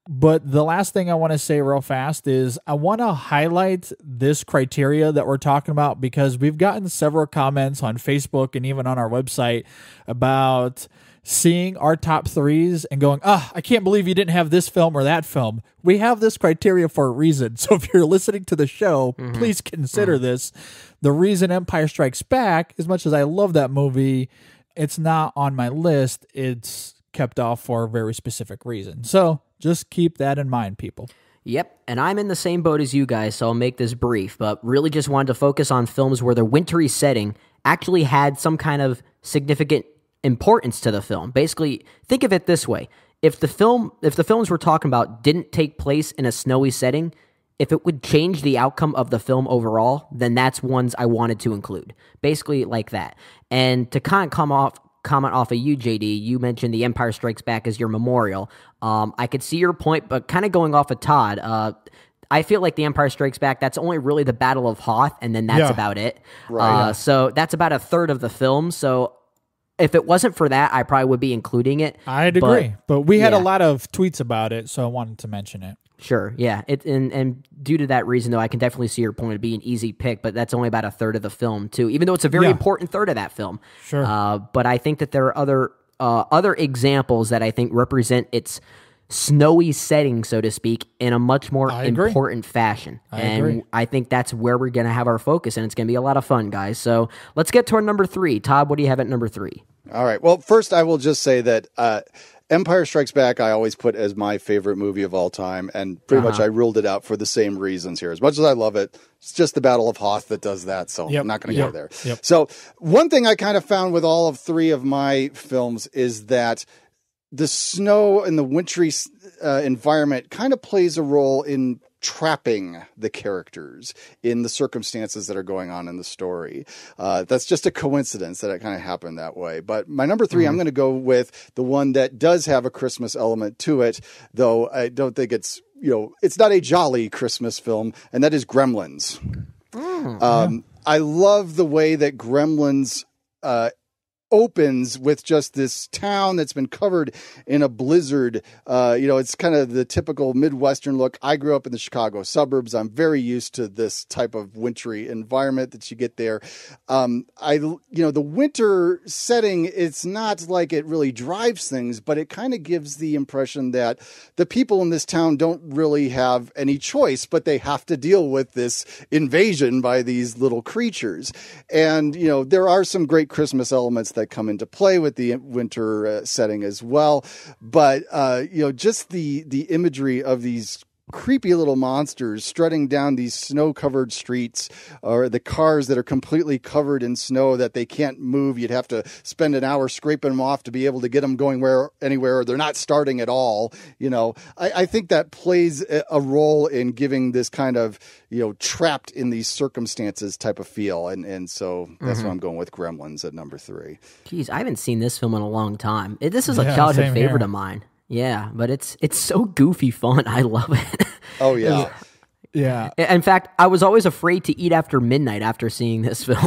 But the last thing I want to say real fast is I want to highlight this criteria that we're talking about because we've gotten several comments on Facebook and even on our website about seeing our top threes and going, I can't believe you didn't have this film or that film. We have this criteria for a reason. So if you're listening to the show, please consider this. The reason Empire Strikes Back, as much as I love that movie, it's not on my list. It's kept off for a very specific reason. So just keep that in mind, people. Yep, and I'm in the same boat as you guys, so I'll make this brief, but really just wanted to focus on films where the wintry setting actually had some kind of significant importance to the film. Basically, think of it this way. If the films we're talking about didn't take place in a snowy setting, if it would change the outcome of the film overall, then that's ones I wanted to include. Basically like that. And to kind of comment off of you, JD, you mentioned The Empire Strikes Back as your memorial. I could see your point, but kind of going off of Todd, I feel like The Empire Strikes Back, that's only really the Battle of Hoth, and then that's about it. Right. So that's about a third of the film. So if it wasn't for that, I probably would be including it. I'd agree. But we had a lot of tweets about it, so I wanted to mention it. Sure, yeah. And due to that reason, though, I can definitely see your point. It'd be an easy pick, but that's only about a third of the film, too, even though it's a very important third of that film. Sure. But I think that there are other examples that I think represent its snowy setting, so to speak, in a much more important fashion. I agree. I think that's where we're going to have our focus, and it's going to be a lot of fun, guys. So let's get to our number 3. Todd, what do you have at number 3? All right. Well, first I will just say that Empire Strikes Back I always put as my favorite movie of all time, and pretty much I ruled it out for the same reasons here. As much as I love it, it's just the Battle of Hoth that does that, so I'm not going to go there. Yep. So one thing I kind of found with all of 3 of my films is that the snow and the wintry environment kind of plays a role in trapping the characters in the circumstances that are going on in the story. That's just a coincidence that it kind of happened that way. But my number 3, I'm going to go with the one that does have a Christmas element to it, though I don't think it's, it's not a jolly Christmas film, and that is Gremlins. I love the way that Gremlins opens with just this town that's been covered in a blizzard. It's kind of the typical Midwestern look. I grew up in the Chicago suburbs. I'm very used to this type of wintry environment that you get there. The winter setting, it's not like it really drives things, but it kind of gives the impression that the people in this town don't really have any choice, but they have to deal with this invasion by these little creatures. And, there are some great Christmas elements that come into play with the winter setting as well. But, just the imagery of these creepy little monsters strutting down these snow-covered streets, or the cars that are completely covered in snow that they can't move. You'd have to spend an hour scraping them off to be able to get them going anywhere, or they're not starting at all. I think that plays a role in giving this kind of, trapped in these circumstances type of feel. And so that's why I'm going with Gremlins at number 3. Geez, I haven't seen this film in a long time. This is a childhood favorite of mine. Yeah, but it's so goofy fun. I love it. Oh, yeah. Yeah. In fact, I was always afraid to eat after midnight after seeing this film.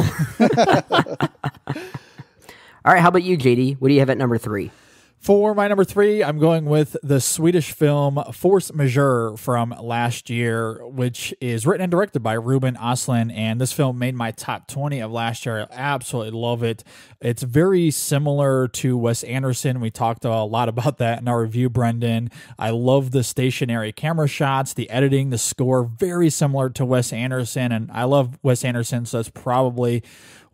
All right, how about you, JD? What do you have at number 3? For my number 3, I'm going with the Swedish film Force Majeure from last year, which is written and directed by Ruben Östlund, and this film made my top 20 of last year. I absolutely love it. It's very similar to Wes Anderson. We talked a lot about that in our review, Brendan. I love the stationary camera shots, the editing, the score, very similar to Wes Anderson, and I love Wes Anderson, so that's probably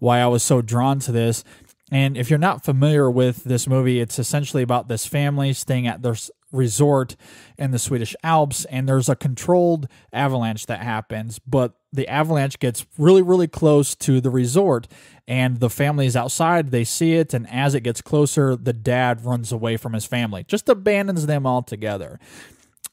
why I was so drawn to this. And if you're not familiar with this movie, it's essentially about this family staying at this resort in the Swedish Alps, and there's a controlled avalanche that happens, but the avalanche gets really, really close to the resort, and the family is outside, they see it, and as it gets closer, the dad runs away from his family, just abandons them altogether.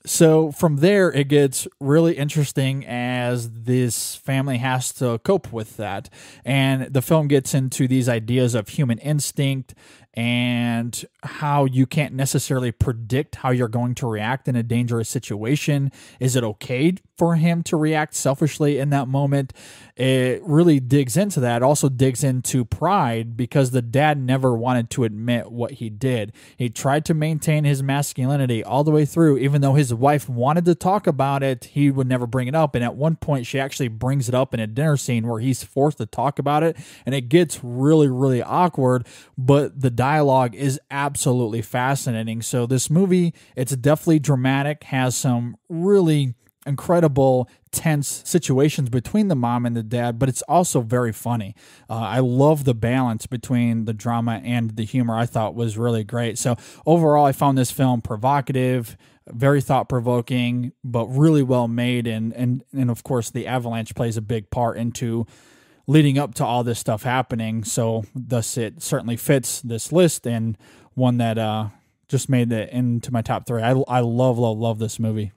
So from there, it gets really interesting as this family has to cope with that. And the film gets into these ideas of human instinct and how you can't necessarily predict how you're going to react in a dangerous situation. Is it okay for him to react selfishly in that moment? It really digs into that. It also digs into pride because the dad never wanted to admit what he did. He tried to maintain his masculinity all the way through. Even though his wife wanted to talk about it, he would never bring it up. And at one point, she actually brings it up in a dinner scene where he's forced to talk about it. And it gets really, really awkward. But the dialogue is absolutely fascinating. So this movie, it's definitely dramatic, has some really incredible tense situations between the mom and the dad, but it's also very funny. I love the balance between the drama and the humor. I thought was really great. So overall, I found this film provocative, very thought-provoking, but really well made. And of course, the avalanche plays a big part into leading up to all this stuff happening. So thus it certainly fits this list, and one that just made it into my top 3. I love this movie.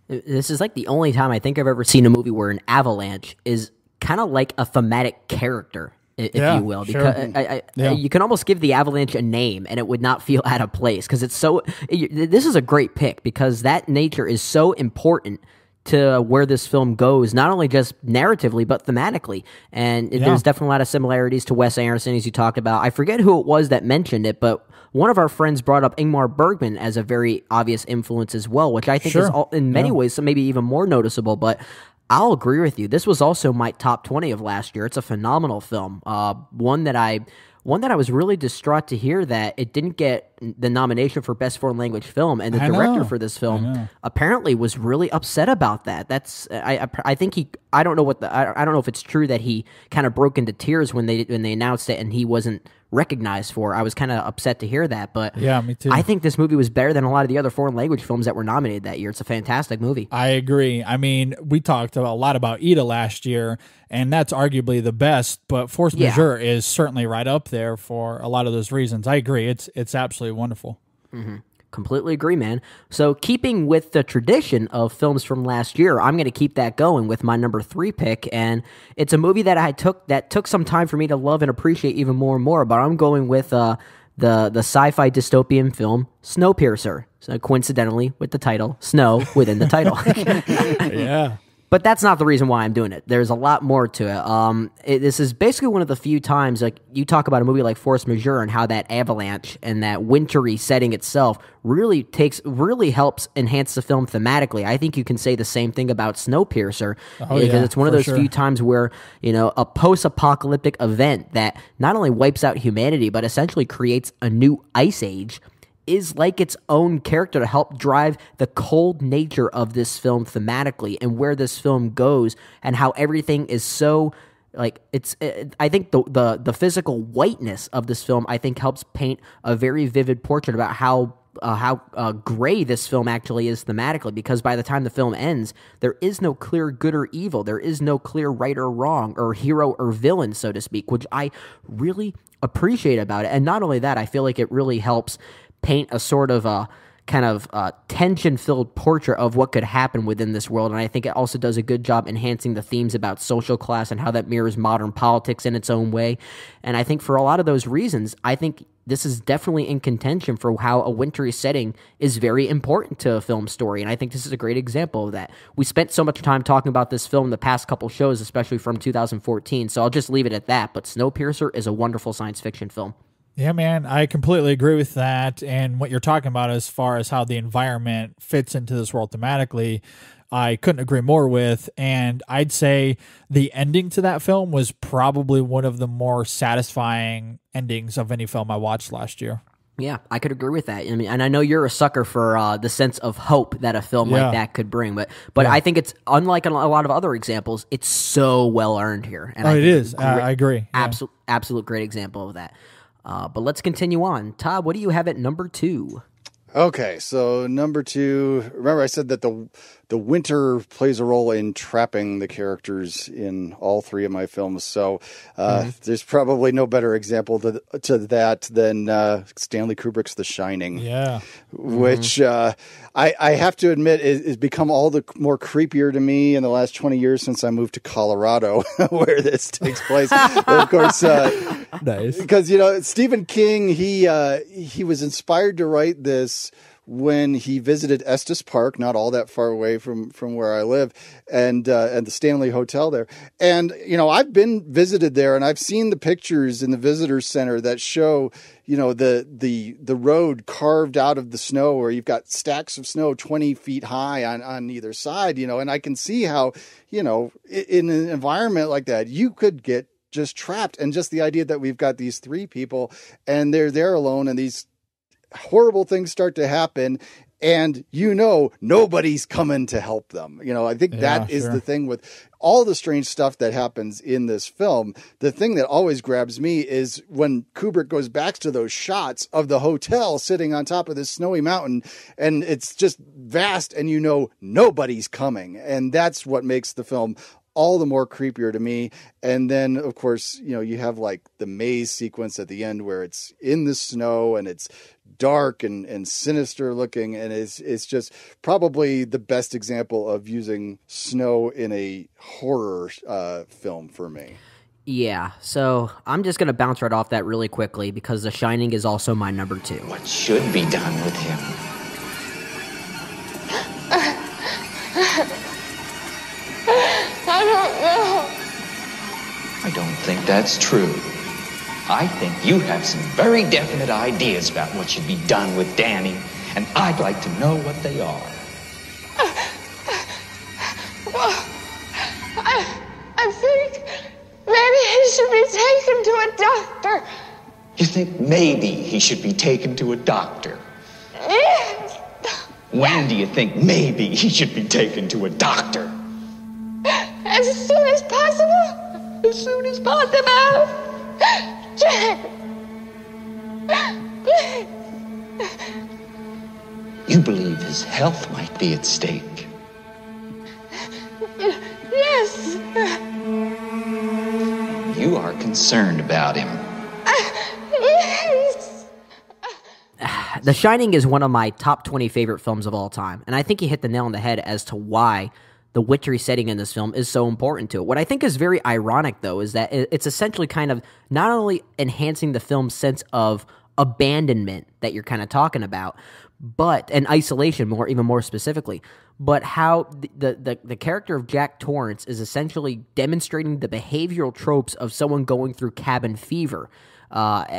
This is like the only time I think I've ever seen a movie where an avalanche is kind of like a thematic character, if you will. Because you can almost give the avalanche a name and it would not feel out of place, because it's so... This is a great pick because that nature is so important to where this film goes, not only just narratively, but thematically. And there's definitely a lot of similarities to Wes Anderson, as you talked about. I forget who it was that mentioned it, but one of our friends brought up Ingmar Bergman as a very obvious influence as well, which I think is in many ways maybe even more noticeable. But I'll agree with you. This was also my top 20 of last year. It's a phenomenal film. One that I was really distraught to hear that it didn't get the nomination for Best Foreign Language Film, and the director for this film apparently was really upset about that. That's I think I don't know if it's true that he kind of broke into tears when they announced it and he wasn't recognized for. I was kind of upset to hear that, but yeah, me too. I think this movie was better than a lot of the other foreign language films that were nominated that year. It's a fantastic movie. I agree. I mean, we talked a lot about Ida last year, and that's arguably the best, but Force Majeure is certainly right up there for a lot of those reasons. I agree. It's absolutely wonderful. Mm-hmm. Completely agree, man. So keeping with the tradition of films from last year, I'm going to keep that going with my number 3 pick, and it's a movie that took some time for me to love and appreciate even more and more, but I'm going with the sci-fi dystopian film Snowpiercer. So coincidentally, with the title, snow within the title. Yeah. But that's not the reason why I'm doing it. There's a lot more to it. This is basically one of the few times, like you talk about a movie like Force Majeure and how that avalanche and that wintry setting itself really helps enhance the film thematically. I think you can say the same thing about Snowpiercer, because it's one of those few times where, a post-apocalyptic event that not only wipes out humanity, but essentially creates a new ice age is like its own character to help drive the cold nature of this film thematically and where this film goes and how everything is so I think the physical whiteness of this film I think helps paint a very vivid portrait about how gray this film actually is thematically, because by the time the film ends, there is no clear good or evil. There is no clear right or wrong or hero or villain, so to speak, which I really appreciate about it. And not only that, I feel like it really helps paint a sort of a kind of tension-filled portrait of what could happen within this world. And I think it also does a good job enhancing the themes about social class and how that mirrors modern politics in its own way. And I think for a lot of those reasons, I think this is definitely in contention for how a wintry setting is very important to a film story. And I think this is a great example of that. We spent so much time talking about this film the past couple shows, especially from 2014. So I'll just leave it at that. But Snowpiercer is a wonderful science fiction film. Yeah, man, I completely agree with that. And what you're talking about as far as how the environment fits into this world thematically, I couldn't agree more with. And I'd say the ending to that film was probably one of the more satisfying endings of any film I watched last year. Yeah, I could agree with that. I mean, and I know you're a sucker for the sense of hope that a film like that could bring, but I think it's unlike a lot of other examples. It's so well earned here. And it is. I agree. Absolute great example of that. But let's continue on. Todd, what do you have at number 2? Okay, so number 2. Remember, I said that the winter plays a role in trapping the characters in all 3 of my films. So there's probably no better example to that than Stanley Kubrick's The Shining. Yeah, which I have to admit is become all the more creepier to me in the last 20 years since I moved to Colorado, where this takes place. Of course, nice, because Stephen King he was inspired to write this when he visited Estes Park, not all that far away from where I live, and the Stanley Hotel there. And I've been visited there, and I've seen the pictures in the visitor center that show the road carved out of the snow, where you've got stacks of snow 20 feet high on either side. And I can see how in an environment like that you could get just trapped. And just the idea that we've got these 3 people and they're there alone, and these horrible things start to happen, and nobody's coming to help them. I think that is the thing with all the strange stuff that happens in this film. The thing that always grabs me is when Kubrick goes back to those shots of the hotel sitting on top of this snowy mountain, and it's just vast, and nobody's coming. And that's what makes the film all the more creepier to me. And then, of course, you have like the maze sequence at the end where it's in the snow and it's dark and sinister looking, and it's just probably the best example of using snow in a horror film for me. Yeah, so I'm just going to bounce right off that really quickly because The Shining is also my number 2. What should be done with him? I don't know. I don't think that's true. I think you have some very definite ideas about what should be done with Danny, and I'd like to know what they are. Well, I think maybe he should be taken to a doctor. You think maybe he should be taken to a doctor? Yes. When do you think maybe he should be taken to a doctor? As soon as possible. As soon as possible. Jack. You believe his health might be at stake? Yes. You are concerned about him. Yes. The Shining is one of my top 20 favorite films of all time, and I think you hit the nail on the head as to why the witchery setting in this film is so important to it. What I think is very ironic, though, is that it's essentially kind of not only enhancing the film's sense of abandonment that you're kind of talking about, but and isolation, even more specifically, but how the character of Jack Torrance is essentially demonstrating the behavioral tropes of someone going through cabin fever.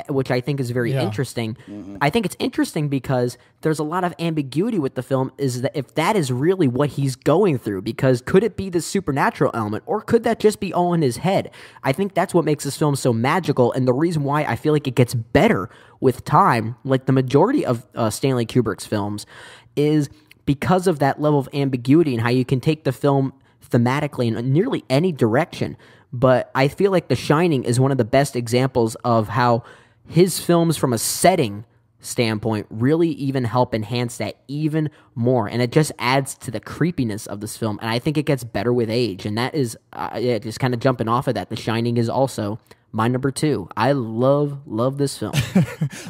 Which I think is very interesting. Mm-hmm. I think it's interesting because there's a lot of ambiguity with the film, is that if that is really what he's going through, because could it be the supernatural element, or could that just be all in his head? I think that's what makes this film so magical, and the reason why I feel like it gets better with time, like the majority of Stanley Kubrick's films, is because of that level of ambiguity and how you can take the film thematically in nearly any direction. But I feel like The Shining is one of the best examples of how his films from a setting standpoint really even help enhance that even more. And it just adds to the creepiness of this film. And I think it gets better with age. And that is, just kind of jumping off of that, The Shining is also my number 2. I love this film.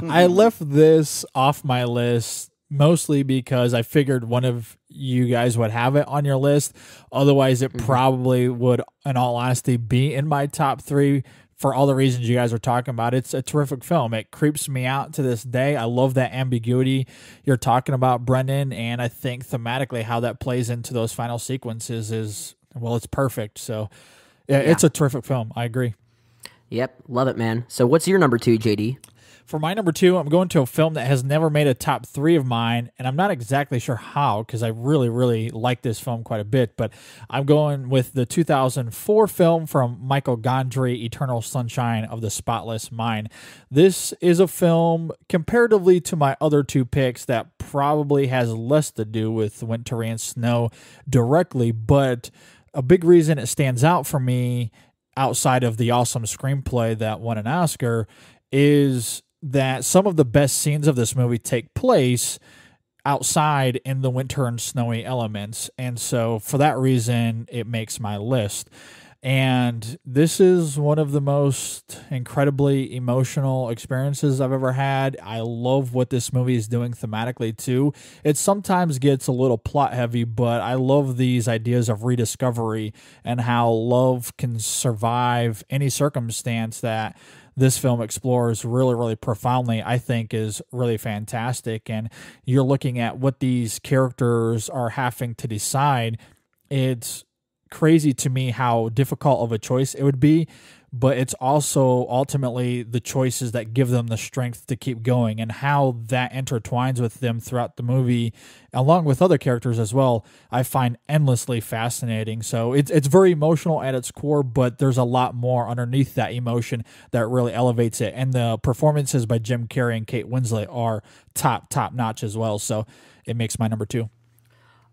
I left this off my list mostly because I figured one of you guys would have it on your list. Otherwise, it probably would, in all honesty, be in my top 3 for all the reasons you guys are talking about. It's a terrific film. It creeps me out to this day. I love that ambiguity you're talking about, Brendan, and I think thematically how that plays into those final sequences is, well, it's perfect. So it's a terrific film. I agree. Yep, love it, man. So what's your number 2, JD? For my number 2, I'm going to a film that has never made a top 3 of mine, and I'm not exactly sure how, because I really, really like this film quite a bit, but I'm going with the 2004 film from Michael Gondry, Eternal Sunshine of the Spotless Mind. This is a film, comparatively to my other 2 picks, that probably has less to do with winter and snow directly, but a big reason it stands out for me, outside of the awesome screenplay that won an Oscar, is that some of the best scenes of this movie take place outside in the winter and snowy elements. And so for that reason, it makes my list. And this is one of the most incredibly emotional experiences I've ever had. I love what this movie is doing thematically too. It sometimes gets a little plot heavy, but I love these ideas of rediscovery and how love can survive any circumstance that this film explores really, really profoundly, I think is really fantastic. And you're looking at what these characters are having to decide. It's crazy to me how difficult of a choice it would be, but it's also ultimately the choices that give them the strength to keep going, and how that intertwines with them throughout the movie, along with other characters as well, I find endlessly fascinating. So it's very emotional at its core, but there's a lot more underneath that emotion that really elevates it. And the performances by Jim Carrey and Kate Winslet are top notch as well. So it makes my number 2.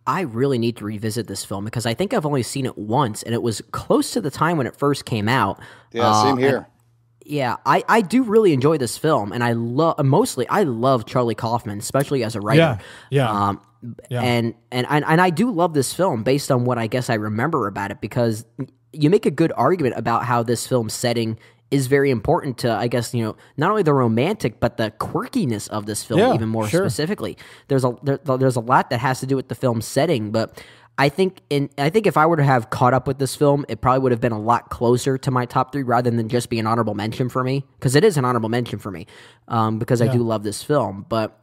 I really need to revisit this film because I think I've only seen it once, and it was close to the time when it first came out. Yeah, same here. I do really enjoy this film, and I love Charlie Kaufman, especially as a writer. Yeah. And I do love this film based on what I guess I remember about it, because you make a good argument about how this film's setting is very important to, I guess, not only the romantic, but the quirkiness of this film, even more specifically. There's a lot that has to do with the film's setting, but I think if I were to have caught up with this film, it probably would have been a lot closer to my top 3 rather than just be an honorable mention for me, because it is an honorable mention for me, because I do love this film. But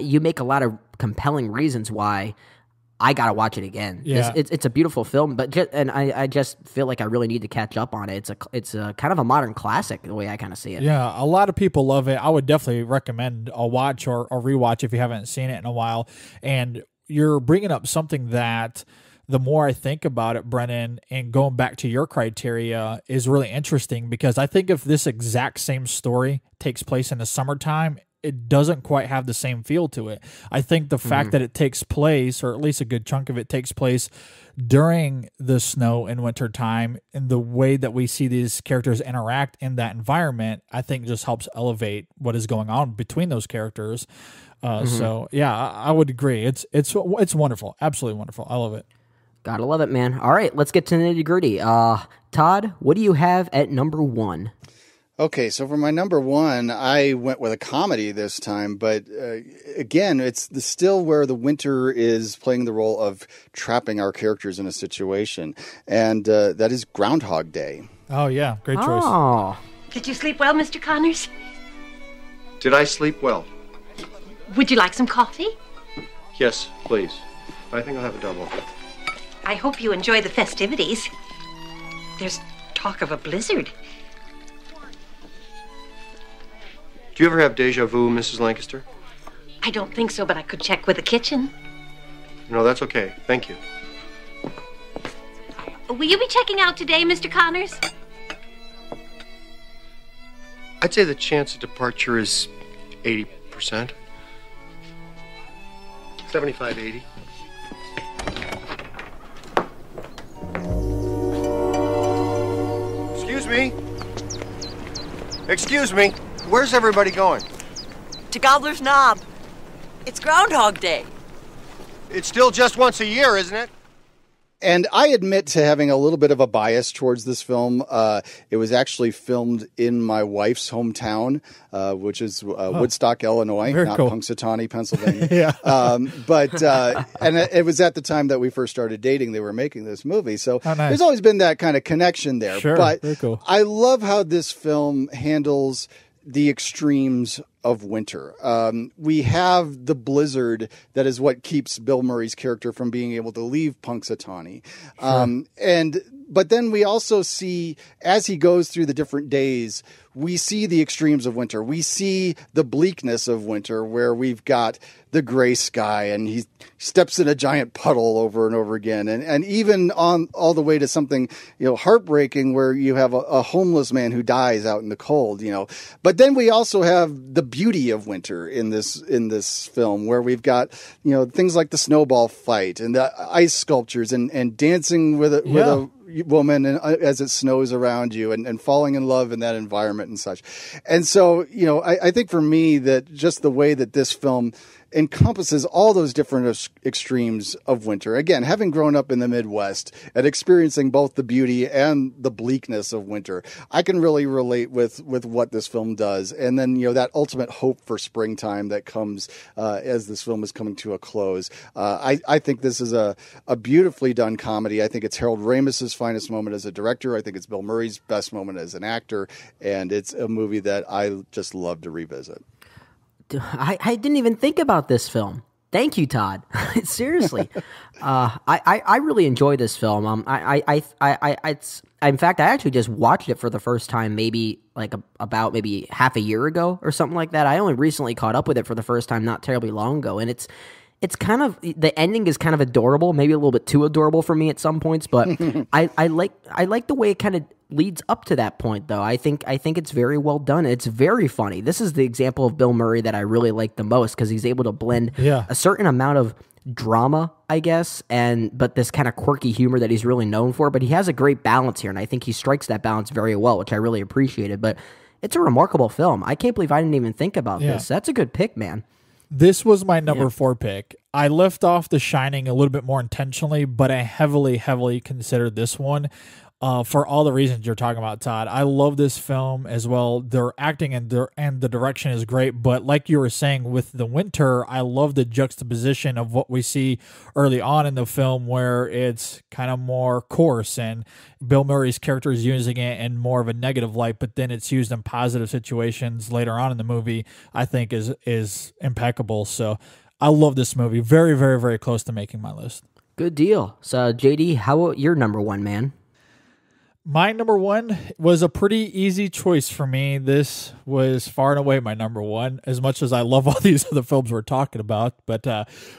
you make a lot of compelling reasons why I gotta watch it again. Yeah. It's a beautiful film, but I just feel like I really need to catch up on it. It's a kind of a modern classic, the way I kind of see it. Yeah, a lot of people love it. I would definitely recommend a watch or rewatch if you haven't seen it in a while. And you're bringing up something that, the more I think about it, Brennan, and going back to your criteria, is really interesting, because I think if this exact same story takes place in the summertime, it doesn't quite have the same feel to it. I think the fact that it takes place, or at least a good chunk of it takes place during the snow and winter time, and the way that we see these characters interact in that environment, I think just helps elevate what is going on between those characters. So yeah, I would agree. It's wonderful. Absolutely wonderful. I love it. Gotta love it, man. All right, let's get to the nitty gritty. Todd, what do you have at number 1? Okay, so for my number 1, I went with a comedy this time, but again, it's still where the winter is playing the role of trapping our characters in a situation, and that is Groundhog Day. Oh, yeah, great choice. Oh. Did you sleep well, Mr. Connors? Did I sleep well? Would you like some coffee? Yes, please. I think I'll have a double. I hope you enjoy the festivities. There's talk of a blizzard. Do you ever have deja vu, Mrs. Lancaster? I don't think so, but I could check with the kitchen. No, that's okay. Thank you. Will you be checking out today, Mr. Connors? I'd say the chance of departure is 80%. 75-80. Excuse me. Excuse me. Where's everybody going? To Gobbler's Knob. It's Groundhog Day. It's still just once a year, isn't it? And I admit to having a little bit of a bias towards this film. It was actually filmed in my wife's hometown, which is Woodstock, Illinois, not cool. Punxsutawney, Pennsylvania. And it was at the time that we first started dating. They were making this movie. So There's always been that kind of connection there. Sure, but very cool. I love how this film handles the extremes of winter. We have the blizzard that is what keeps Bill Murray's character from being able to leave Punxsutawney. But then we also see, as he goes through the different days, we see the extremes of winter. We see the bleakness of winter, where we've got the gray sky and he steps in a giant puddle over and over again. And even on all the way to something, heartbreaking, where you have a homeless man who dies out in the cold, But then we also have the beauty of winter in this film, where we've got, things like the snowball fight and the ice sculptures and dancing with a woman and as it snows around you and falling in love in that environment and such. And so, I think for me that just the way that this film encompasses all those different extremes of winter. Again, having grown up in the Midwest and experiencing both the beauty and the bleakness of winter, I can really relate with what this film does. And then, that ultimate hope for springtime that comes as this film is coming to a close. I think this is a beautifully done comedy. I think it's Harold Ramis's finest moment as a director. I think it's Bill Murray's best moment as an actor. And it's a movie that I just love to revisit. I didn't even think about this film. Thank you, Todd. Seriously. I really enjoy this film. In fact, I actually just watched it for the first time maybe about half a year ago or something like that. I only recently caught up with it for the first time not terribly long ago. And it's kind of, the ending is kind of adorable, maybe a little bit too adorable for me at some points, but I like the way it kind of leads up to that point, though. I think it's very well done. It's very funny. This is the example of Bill Murray that I really like the most, because he's able to blend a certain amount of drama, I guess, but this kind of quirky humor that he's really known for. But he has a great balance here, and I think he strikes that balance very well, which I really appreciated. But it's a remarkable film. I can't believe I didn't even think about this. That's a good pick, man. This was my number 4 pick. I left off The Shining a little bit more intentionally, but I heavily considered this one. For all the reasons you're talking about, Todd. I love this film as well. Their acting and the direction is great, but like you were saying with the winter, I love the juxtaposition of what we see early on in the film, where it's kind of more coarse and Bill Murray's character is using it in more of a negative light, but then it's used in positive situations later on in the movie, I think is impeccable. So I love this movie. Very, very, very close to making my list. Good deal. So JD, how about your number 1, man? My number 1 was a pretty easy choice for me. This was far and away my number 1, as much as I love all these other films we're talking about. But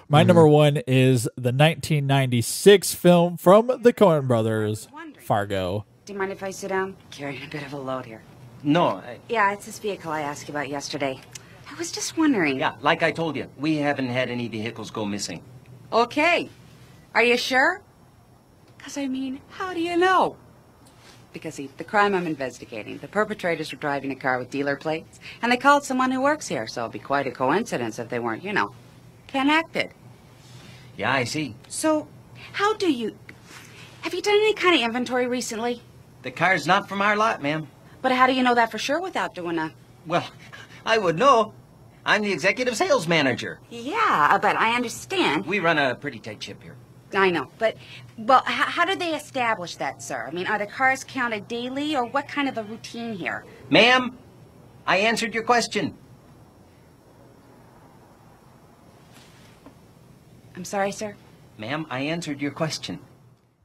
my number 1 is the 1996 film from the Coen brothers, Fargo. Do you mind if I sit down? Carrying a bit of a load here. No. Yeah, it's this vehicle I asked you about yesterday. I was just wondering. Yeah, like I told you, we haven't had any vehicles go missing. Okay. Are you sure? Because, how do you know? Because, see, the crime I'm investigating, the perpetrators were driving a car with dealer plates, and they called someone who works here, so it'd be quite a coincidence if they weren't, connected. Yeah, I see. So, have you done any kind of inventory recently? The car's not from our lot, ma'am. But how do you know that for sure without doing a... Well, I would know. I'm the executive sales manager. Yeah, but I understand. We run a pretty tight ship here. I know, but, well, how do they establish that, sir? Are the cars counted daily, or what kind of a routine here? Ma'am, I answered your question. I'm sorry, sir? Ma'am, I answered your question.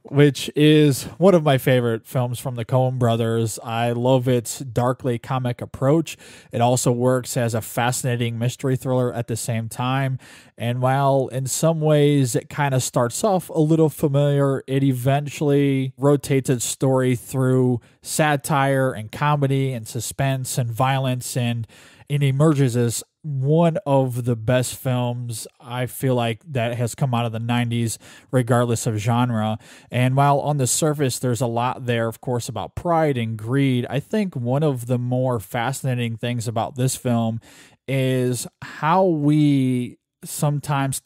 Which is one of my favorite films from the Coen brothers. I love its darkly comic approach. It also works as a fascinating mystery thriller at the same time. And while in some ways it kind of starts off a little familiar, it eventually rotates its story through satire and comedy and suspense and violence, and it emerges as one of the best films I feel like that has come out of the 90s, regardless of genre. And while on the surface there's a lot there, of course, about pride and greed, I think one of the more fascinating things about this film is how we sometimes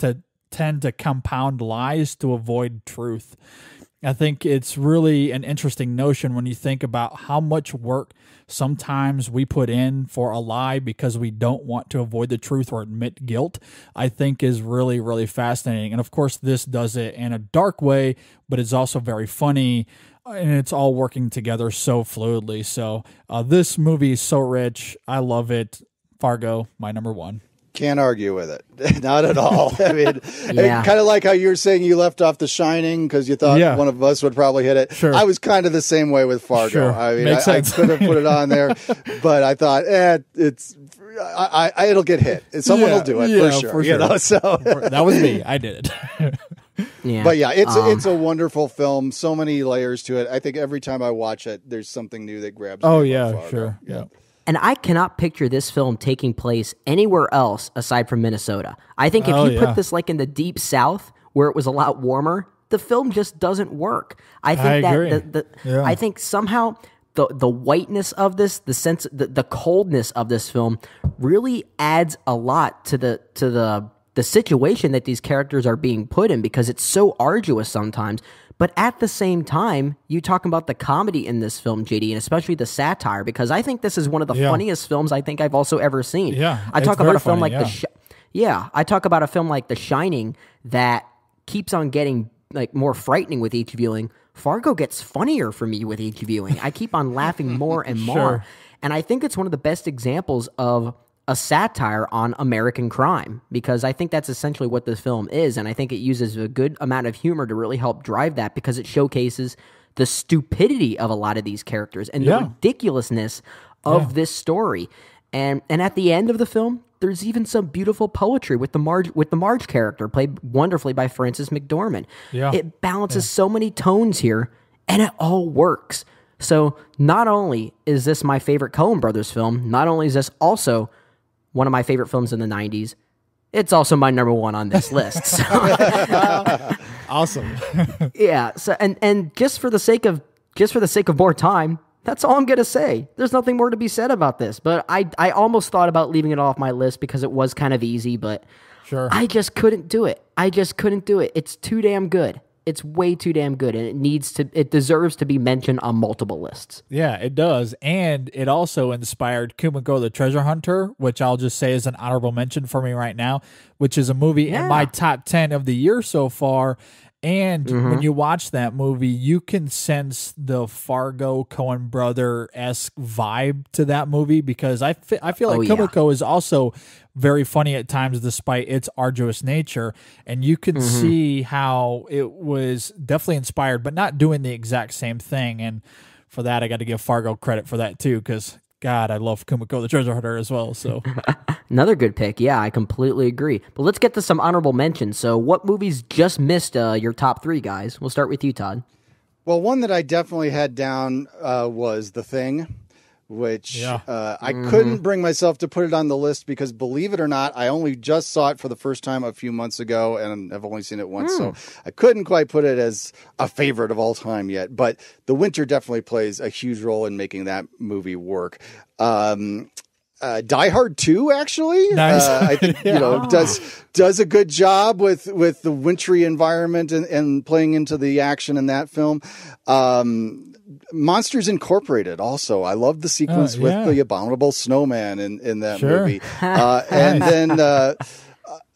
tend to compound lies to avoid truth. I think it's really an interesting notion when you think about how much work sometimes we put in for a lie because we don't want to avoid the truth or admit guilt. I think is really, really fascinating. And of course, this does it in a dark way, but it's also very funny, and it's all working together so fluidly. So this movie is so rich. I love it. Fargo, my number 1. Can't argue with it. Not at all. Kind of like how you're saying you left off The Shining because you thought one of us would probably hit it. Sure. I was kind of the same way with Fargo. Sure. I could have put it on there, but I thought, it'll get hit. Someone will do it for sure. So that was me. I did it. But it's a wonderful film. So many layers to it. I think every time I watch it, there's something new that grabs me. Oh yeah, sure. Yeah. And I cannot picture this film taking place anywhere else aside from Minnesota. I think if you put this in the deep South where it was a lot warmer, the film just doesn't work. I think I think somehow the whiteness of this, the sense, the coldness of this film really adds a lot to the the situation that these characters are being put in, because it's so arduous sometimes. But at the same time, you talk about the comedy in this film, JD, and especially the satire, because I think this is one of the funniest films I think I've also ever seen. Yeah, I talk about a film like I talk about a film like The Shining that keeps on getting like more frightening with each viewing. Fargo gets funnier for me with each viewing. I keep on laughing more and more. Sure. And I think it's one of the best examples of a satire on American crime, because I think that's essentially what this film is, and I think it uses a good amount of humor to really help drive that, because it showcases the stupidity of a lot of these characters and the ridiculousness of this story. And at the end of the film, there's even some beautiful poetry with the Marge character, played wonderfully by Frances McDormand. Yeah. It balances so many tones here, and it all works. So not only is this my favorite Coen Brothers film, not only is this also one of my favorite films in the 90s, it's also my number one on this list. So. Awesome. Yeah. So and just for the sake of more time, that's all I'm gonna say. There's nothing more to be said about this. But I almost thought about leaving it off my list because it was kind of easy, but sure, I just couldn't do it. It's too damn good. It's way too damn good, and it deserves to be mentioned on multiple lists. Yeah, it does. And it also inspired Kumiko the Treasure Hunter, which I'll just say is an honorable mention for me right now, which is a movie in my top 10 of the year so far. And when you watch that movie, you can sense the Fargo Coen brother-esque vibe to that movie, because I feel like Kumiko is also very funny at times despite its arduous nature, and you can see how it was definitely inspired but not doing the exact same thing. And for that, I got to give Fargo credit for that too, because God, I love Kumiko the Treasure Hunter as well. So another good pick. Yeah, I completely agree. But let's get to some honorable mentions. So what movies just missed your top three, guys? We'll start with you, Todd. Well, one that I definitely had down was The Thing, which I couldn't bring myself to put it on the list because, believe it or not, I only just saw it for the first time a few months ago, and I've only seen it once, so I couldn't quite put it as a favorite of all time yet. But the winter definitely plays a huge role in making that movie work. Die Hard 2, actually, nice. I think does a good job with the wintry environment and playing into the action in that film. Monsters Incorporated also. I love the sequence with the abominable snowman in that movie. And then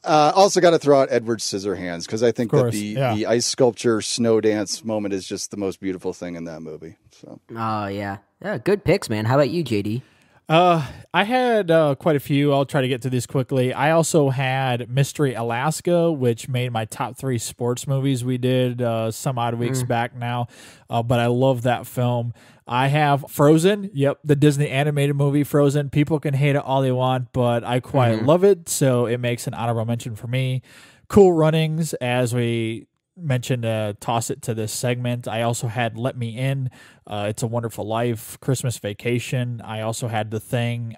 also got to throw out Edward Scissorhands, because I think that the ice sculpture snow dance moment is just the most beautiful thing in that movie. So. Oh, yeah. Good picks, man. How about you, JD? I had quite a few. I'll try to get to these quickly. I also had Mystery Alaska, which made my top 3 sports movies we did some odd weeks back now, but I love that film. I have Frozen. Yep, the Disney animated movie Frozen. People can hate it all they want, but I quite love it, so it makes an honorable mention for me. Cool Runnings, as we mentioned, toss it to this segment. I also had Let Me In, It's a Wonderful Life, Christmas Vacation. I also had The Thing,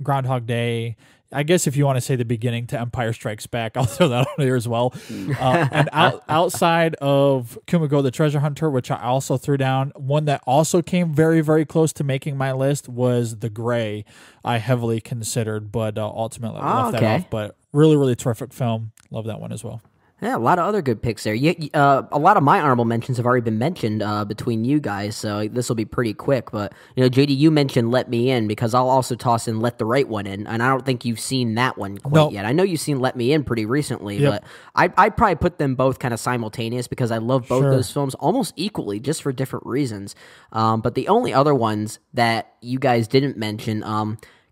Groundhog Day. I guess if you want to say the beginning to Empire Strikes Back, I'll throw that on there as well. And outside of Kumiko the Treasure Hunter, which I also threw down, one that also came very, very close to making my list was The Gray. I heavily considered, but ultimately I left that off. But really, really terrific film. Love that one as well. Yeah, a lot of other good picks there. A lot of my honorable mentions have already been mentioned between you guys, so this will be pretty quick. But JD, you mentioned Let Me In, because I'll also toss in Let the Right One In, and I don't think you've seen that one quite yet. I know you've seen Let Me In pretty recently, but I'd probably put them both kind of simultaneous, because I love both those films almost equally, just for different reasons. But the only other ones that you guys didn't mention,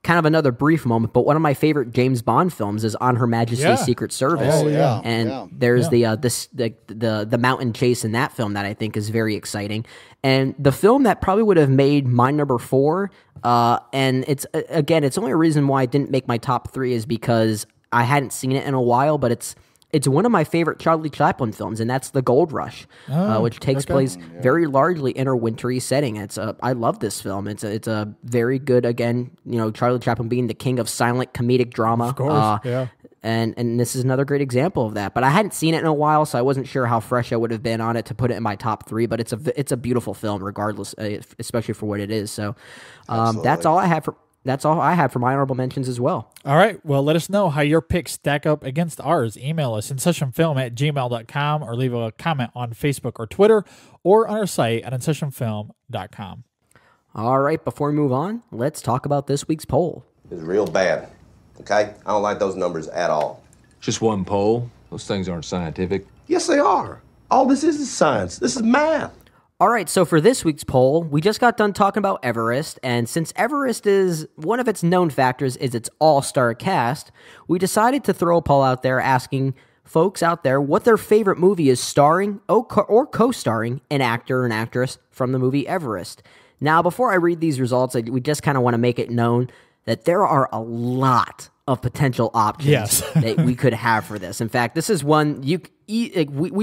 kind of another brief moment, but one of my favorite James Bond films is On Her Majesty's Secret Service. There's the mountain chase in that film that I think is very exciting. And the film that probably would have made my number 4, and it's only a reason why it didn't make my top 3 is because I hadn't seen it in a while, but it's one of my favorite Charlie Chaplin films, and that's The Gold Rush, which takes place very largely in a wintry setting. I love this film. It's a very good, again, Charlie Chaplin being the king of silent comedic drama. Of course, And this is another great example of that. But I hadn't seen it in a while, so I wasn't sure how fresh I would have been on it to put it in my top 3. But it's a beautiful film, regardless, especially for what it is. So that's all I have for. that's all I have for my honorable mentions as well. All right. Well, let us know how your picks stack up against ours. Email us InSessionFilm@gmail.com or leave a comment on Facebook or Twitter or on our site at InSessionFilm.com. All right. Before we move on, let's talk about this week's poll. It's real bad. Okay? I don't like those numbers at all. Just one poll? Those things aren't scientific. Yes, they are. All this is science. This is math. All right, so for this week's poll, we just got done talking about Everest, and since Everest is one of its known factors is its all-star cast, we decided to throw a poll out there asking folks out there what their favorite movie is starring or co-starring an actor or an actress from the movie Everest. Now, before I read these results, we just kind of want to make it known that there are a lot of potential options that we could have for this. In fact, this is one we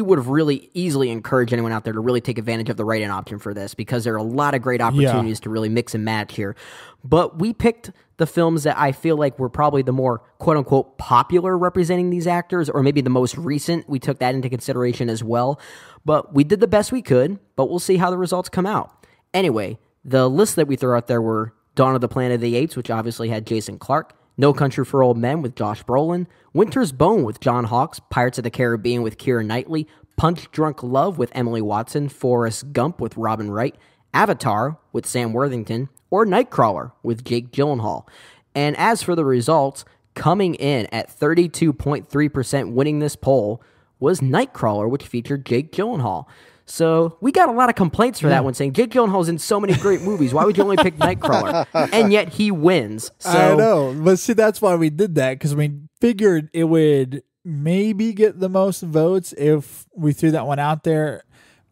would have really easily encouraged anyone out there to really take advantage of the write-in option for this, because there are a lot of great opportunities to really mix and match here. But we picked the films that I feel like were probably the more quote-unquote popular representing these actors, or maybe the most recent. We took that into consideration as well. But we did the best we could, but we'll see how the results come out. Anyway, the list that we threw out there were Dawn of the Planet of the Apes, which obviously had Jason Clarke, No Country for Old Men with Josh Brolin, Winter's Bone with John Hawkes, Pirates of the Caribbean with Keira Knightley, Punch Drunk Love with Emily Watson, Forrest Gump with Robin Wright, Avatar with Sam Worthington, or Nightcrawler with Jake Gyllenhaal. And as for the results, coming in at 32.3% winning this poll was Nightcrawler, which featured Jake Gyllenhaal. So we got a lot of complaints for that one, saying Jake Gyllenhaal's in so many great movies. Why would you only pick Nightcrawler? And yet he wins. So, I know, but see, that's why we did that, because we figured it would maybe get the most votes if we threw that one out there.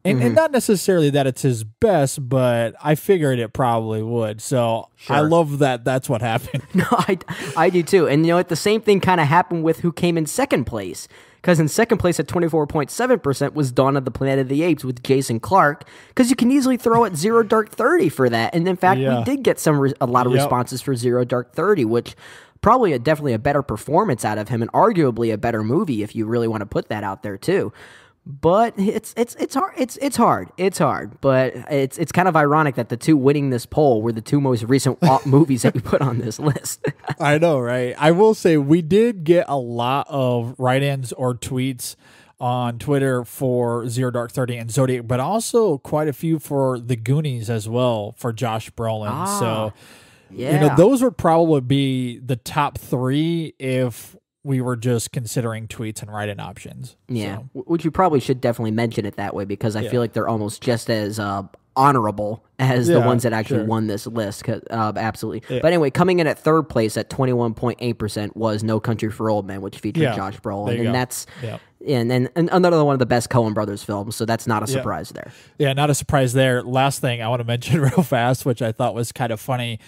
And not necessarily that it's his best, but I figured it probably would. So I love that that's what happened. No, I do too. And you know what? The same thing kind of happened with who came in second place. Because in second place at 24.7% was Dawn of the Planet of the Apes with Jason Clarke, because you can easily throw at Zero Dark 30 for that. And in fact, we did get a lot of responses for Zero Dark 30, which probably definitely a better performance out of him, and arguably a better movie if you really want to put that out there too. But it's hard. But it's kind of ironic that the two winning this poll were the two most recent movies that we put on this list. I know, right? I will say we did get a lot of write-ins or tweets on Twitter for Zero Dark 30 and Zodiac, but also quite a few for The Goonies as well for Josh Brolin. So, you know, those would probably be the top three if we were just considering tweets and write-in options. Yeah, so. Which you probably should definitely mention it that way, because I feel like they're almost just as honorable as the ones that actually won this list. Absolutely. Yeah. But anyway, coming in at third place at 21.8% was No Country for Old Men, which featured Josh Brolin. And that's and another one of the best Coen Brothers films, so that's not a surprise there. Yeah, not a surprise there. Last thing I want to mention real fast, which I thought was kind of funny,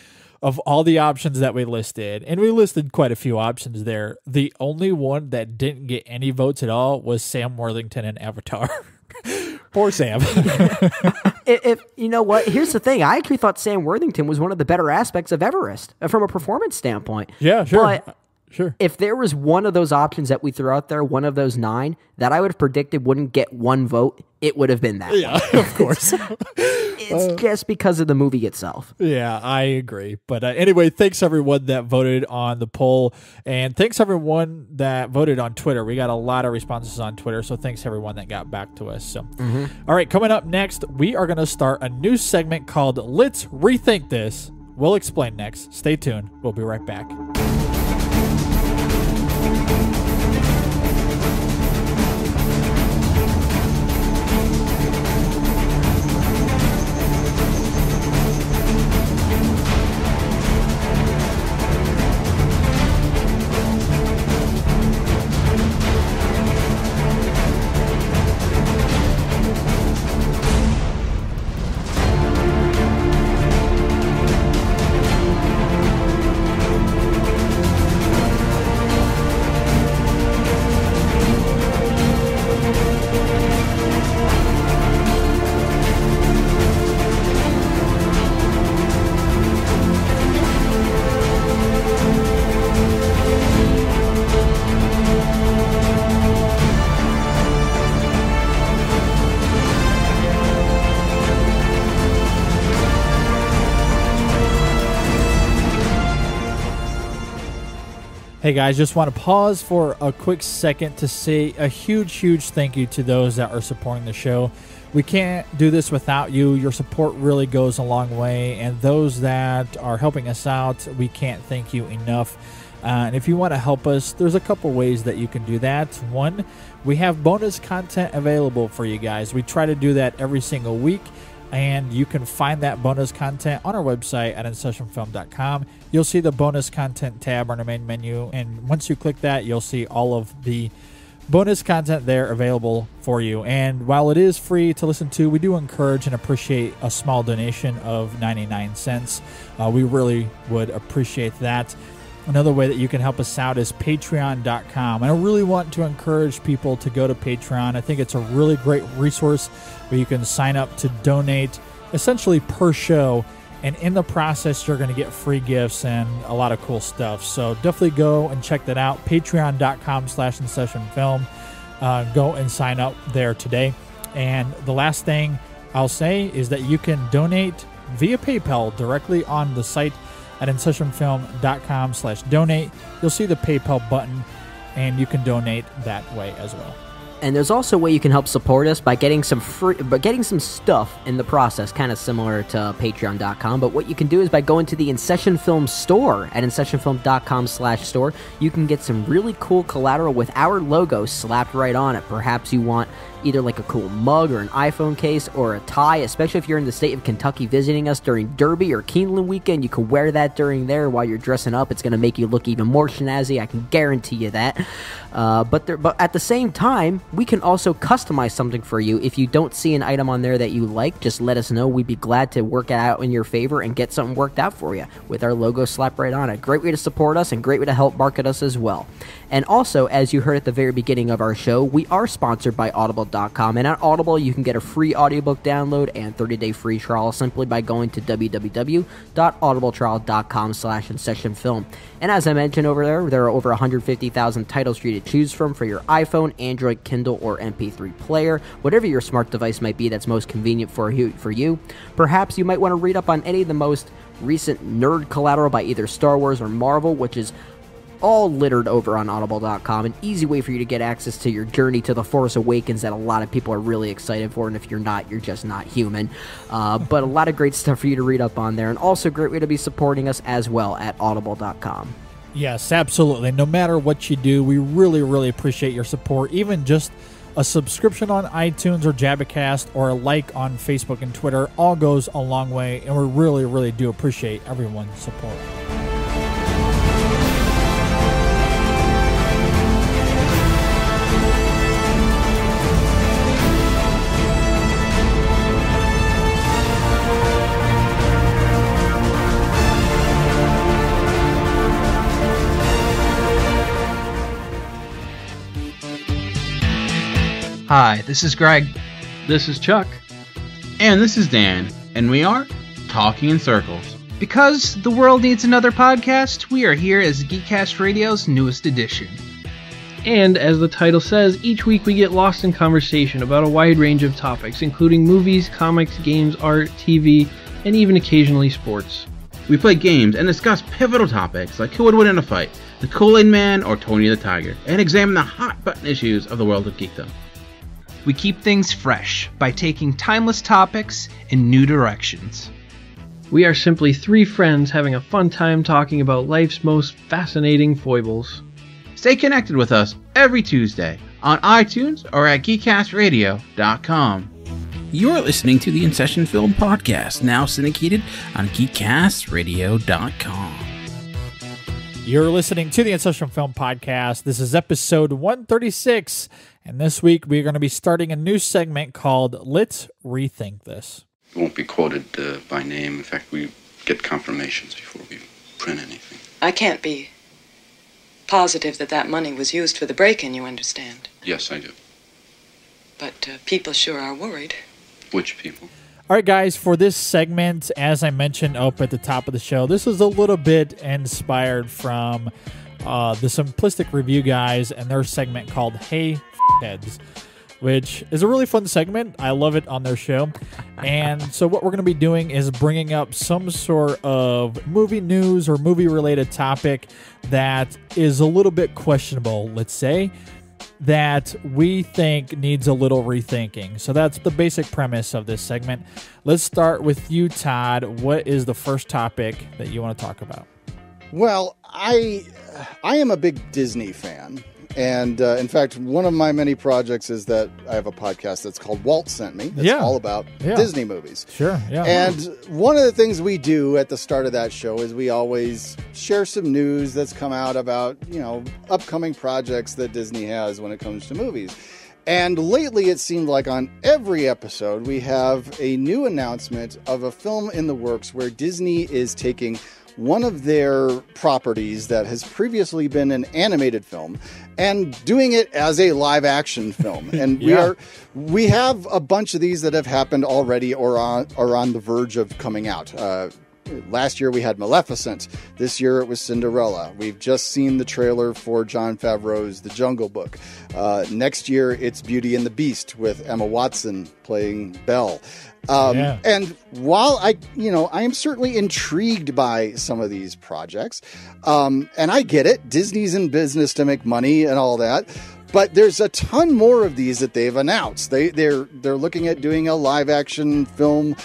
of all the options that we listed, and we listed quite a few options there, the only one that didn't get any votes at all was Sam Worthington in Avatar. Poor Sam. If you know what, here's the thing. I actually thought Sam Worthington was one of the better aspects of Everest from a performance standpoint. Yeah, sure. But if there was one of those options that we threw out there, one of those 9, that I would have predicted wouldn't get one vote, it would have been that one. Of course. It's just because of the movie itself. Yeah, I agree. But anyway, thanks everyone that voted on the poll, and thanks everyone that voted on Twitter. We got a lot of responses on Twitter, so thanks everyone that got back to us. So, all right, coming up next, we are going to start a new segment called Let's Rethink This. We'll explain next. Stay tuned. We'll be right back. Hey guys, just want to pause for a quick second to say a huge thank you to those that are supporting the show. We can't do this without you. Your support really goes a long way, and those that are helping us out, we can't thank you enough. And if you want to help us, there's a couple ways that you can do that. One, we have bonus content available for you guys. We try to do that every single week, and you can find that bonus content on our website at InSessionFilm.com. You'll see the bonus content tab on our main menu, and once you click that, you'll see all of the bonus content there available for you. And while it is free to listen to, we do encourage and appreciate a small donation of 99 cents. We really would appreciate that. Another way that you can help us out is patreon.com. And I really want to encourage people to go to Patreon. I think it's a really great resource where you can sign up to donate essentially per show. And in the process, you're going to get free gifts and a lot of cool stuff. So definitely go and check that out. Patreon.com/InSessionFilm. Go and sign up there today. And the last thing I'll say is that you can donate via PayPal directly on the site at InSessionFilm.com/donate. You'll see the PayPal button, and you can donate that way as well. And there's also a way you can help support us by getting some stuff in the process, kind of similar to Patreon.com. But what you can do is by going to the InSession Film store at InSessionFilm.com/store, you can get some really cool collateral with our logo slapped right on it. Perhaps you want either like a cool mug or an iPhone case or a tie, especially if you're in the state of Kentucky visiting us during Derby or Keeneland weekend. You can wear that during there while you're dressing up. It's going to make you look even more snazzy. I can guarantee you that. But at the same time, we can also customize something for you. If you don't see an item on there that you like, just let us know. We'd be glad to work it out in your favor and get something worked out for you with our logo slapped right on it. Great way to support us and great way to help market us as well. And also, as you heard at the very beginning of our show, we are sponsored by Audible.com. And at Audible, you can get a free audiobook download and 30-day free trial simply by going to www.audibletrial.com/InSessionFilm. And as I mentioned over there are over 150,000 titles for you to choose from for your iPhone, Android, Kindle, or MP3 player, whatever your smart device might be that's most convenient for you. Perhaps you might want to read up on any of the most recent nerd collateral by either Star Wars or Marvel, which is all littered over on Audible.com. An easy way for you to get access to your journey to The Force Awakens that a lot of people are really excited for, and if you're not, you're just not human. But a lot of great stuff for you to read up on there, and also a great way to be supporting us as well at Audible.com. Yes, absolutely. No matter what you do, we really appreciate your support. Even just a subscription on iTunes or Jabbercast or a like on Facebook and Twitter all goes a long way, and we really do appreciate everyone's support. Hi, this is Greg. This is Chuck. And this is Dan. And we are Talking in Circles. Because the world needs another podcast, we are here as Geekcast Radio's newest edition. And as the title says, each week we get lost in conversation about a wide range of topics, including movies, comics, games, art, TV, and even occasionally sports. We play games and discuss pivotal topics like who would win in a fight, the Kool-Aid Man or Tony the Tiger, and examine the hot-button issues of the world of geekdom. We keep things fresh by taking timeless topics in new directions. We are simply three friends having a fun time talking about life's most fascinating foibles. Stay connected with us every Tuesday on iTunes or at geekcastradio.com. You're listening to the InSession Film Podcast, now syndicated on geekcastradio.com. You're listening to the InSession Film Podcast. This is episode 136, and this week we're going to be starting a new segment called Let's Rethink This. It won't be quoted by name. In fact, we get confirmations before we print anything. I can't be positive that money was used for the break-in, you understand? Yes, I do. But people sure are worried. Which people? All right, guys, for this segment, as I mentioned up at the top of the show, this is a little bit inspired from the Simplistic Review guys and their segment called Hey Heads. which is a really fun segment. I love it on their show. And so what we're going to be doing is bringing up some sort of movie news or movie-related topic that is a little bit questionable, let's say, that we think needs a little rethinking. So that's the basic premise of this segment. Let's start with you, Todd. What is the first topic that you want to talk about? Well, I am a big Disney fan. And in fact, one of my many projects is that I have a podcast that's called Walt Sent Me. That's all about Disney movies. Sure, yeah. And one of the things we do at the start of that show is we always share some news that's come out about, upcoming projects that Disney has when it comes to movies. And lately, it seemed like on every episode, we have a new announcement of a film in the works where Disney is taking one of their properties that has previously been an animated film and doing it as a live action film. And we have a bunch of these that have happened already or are on the verge of coming out. Last year we had Maleficent. This year it was Cinderella. We've just seen the trailer for Jon Favreau's The Jungle Book. Next year it's Beauty and the Beast with Emma Watson playing Belle. And while I am certainly intrigued by some of these projects, and I get it, Disney's in business to make money and all that, but there's a ton more of these that they've announced. They're looking at doing a live action film,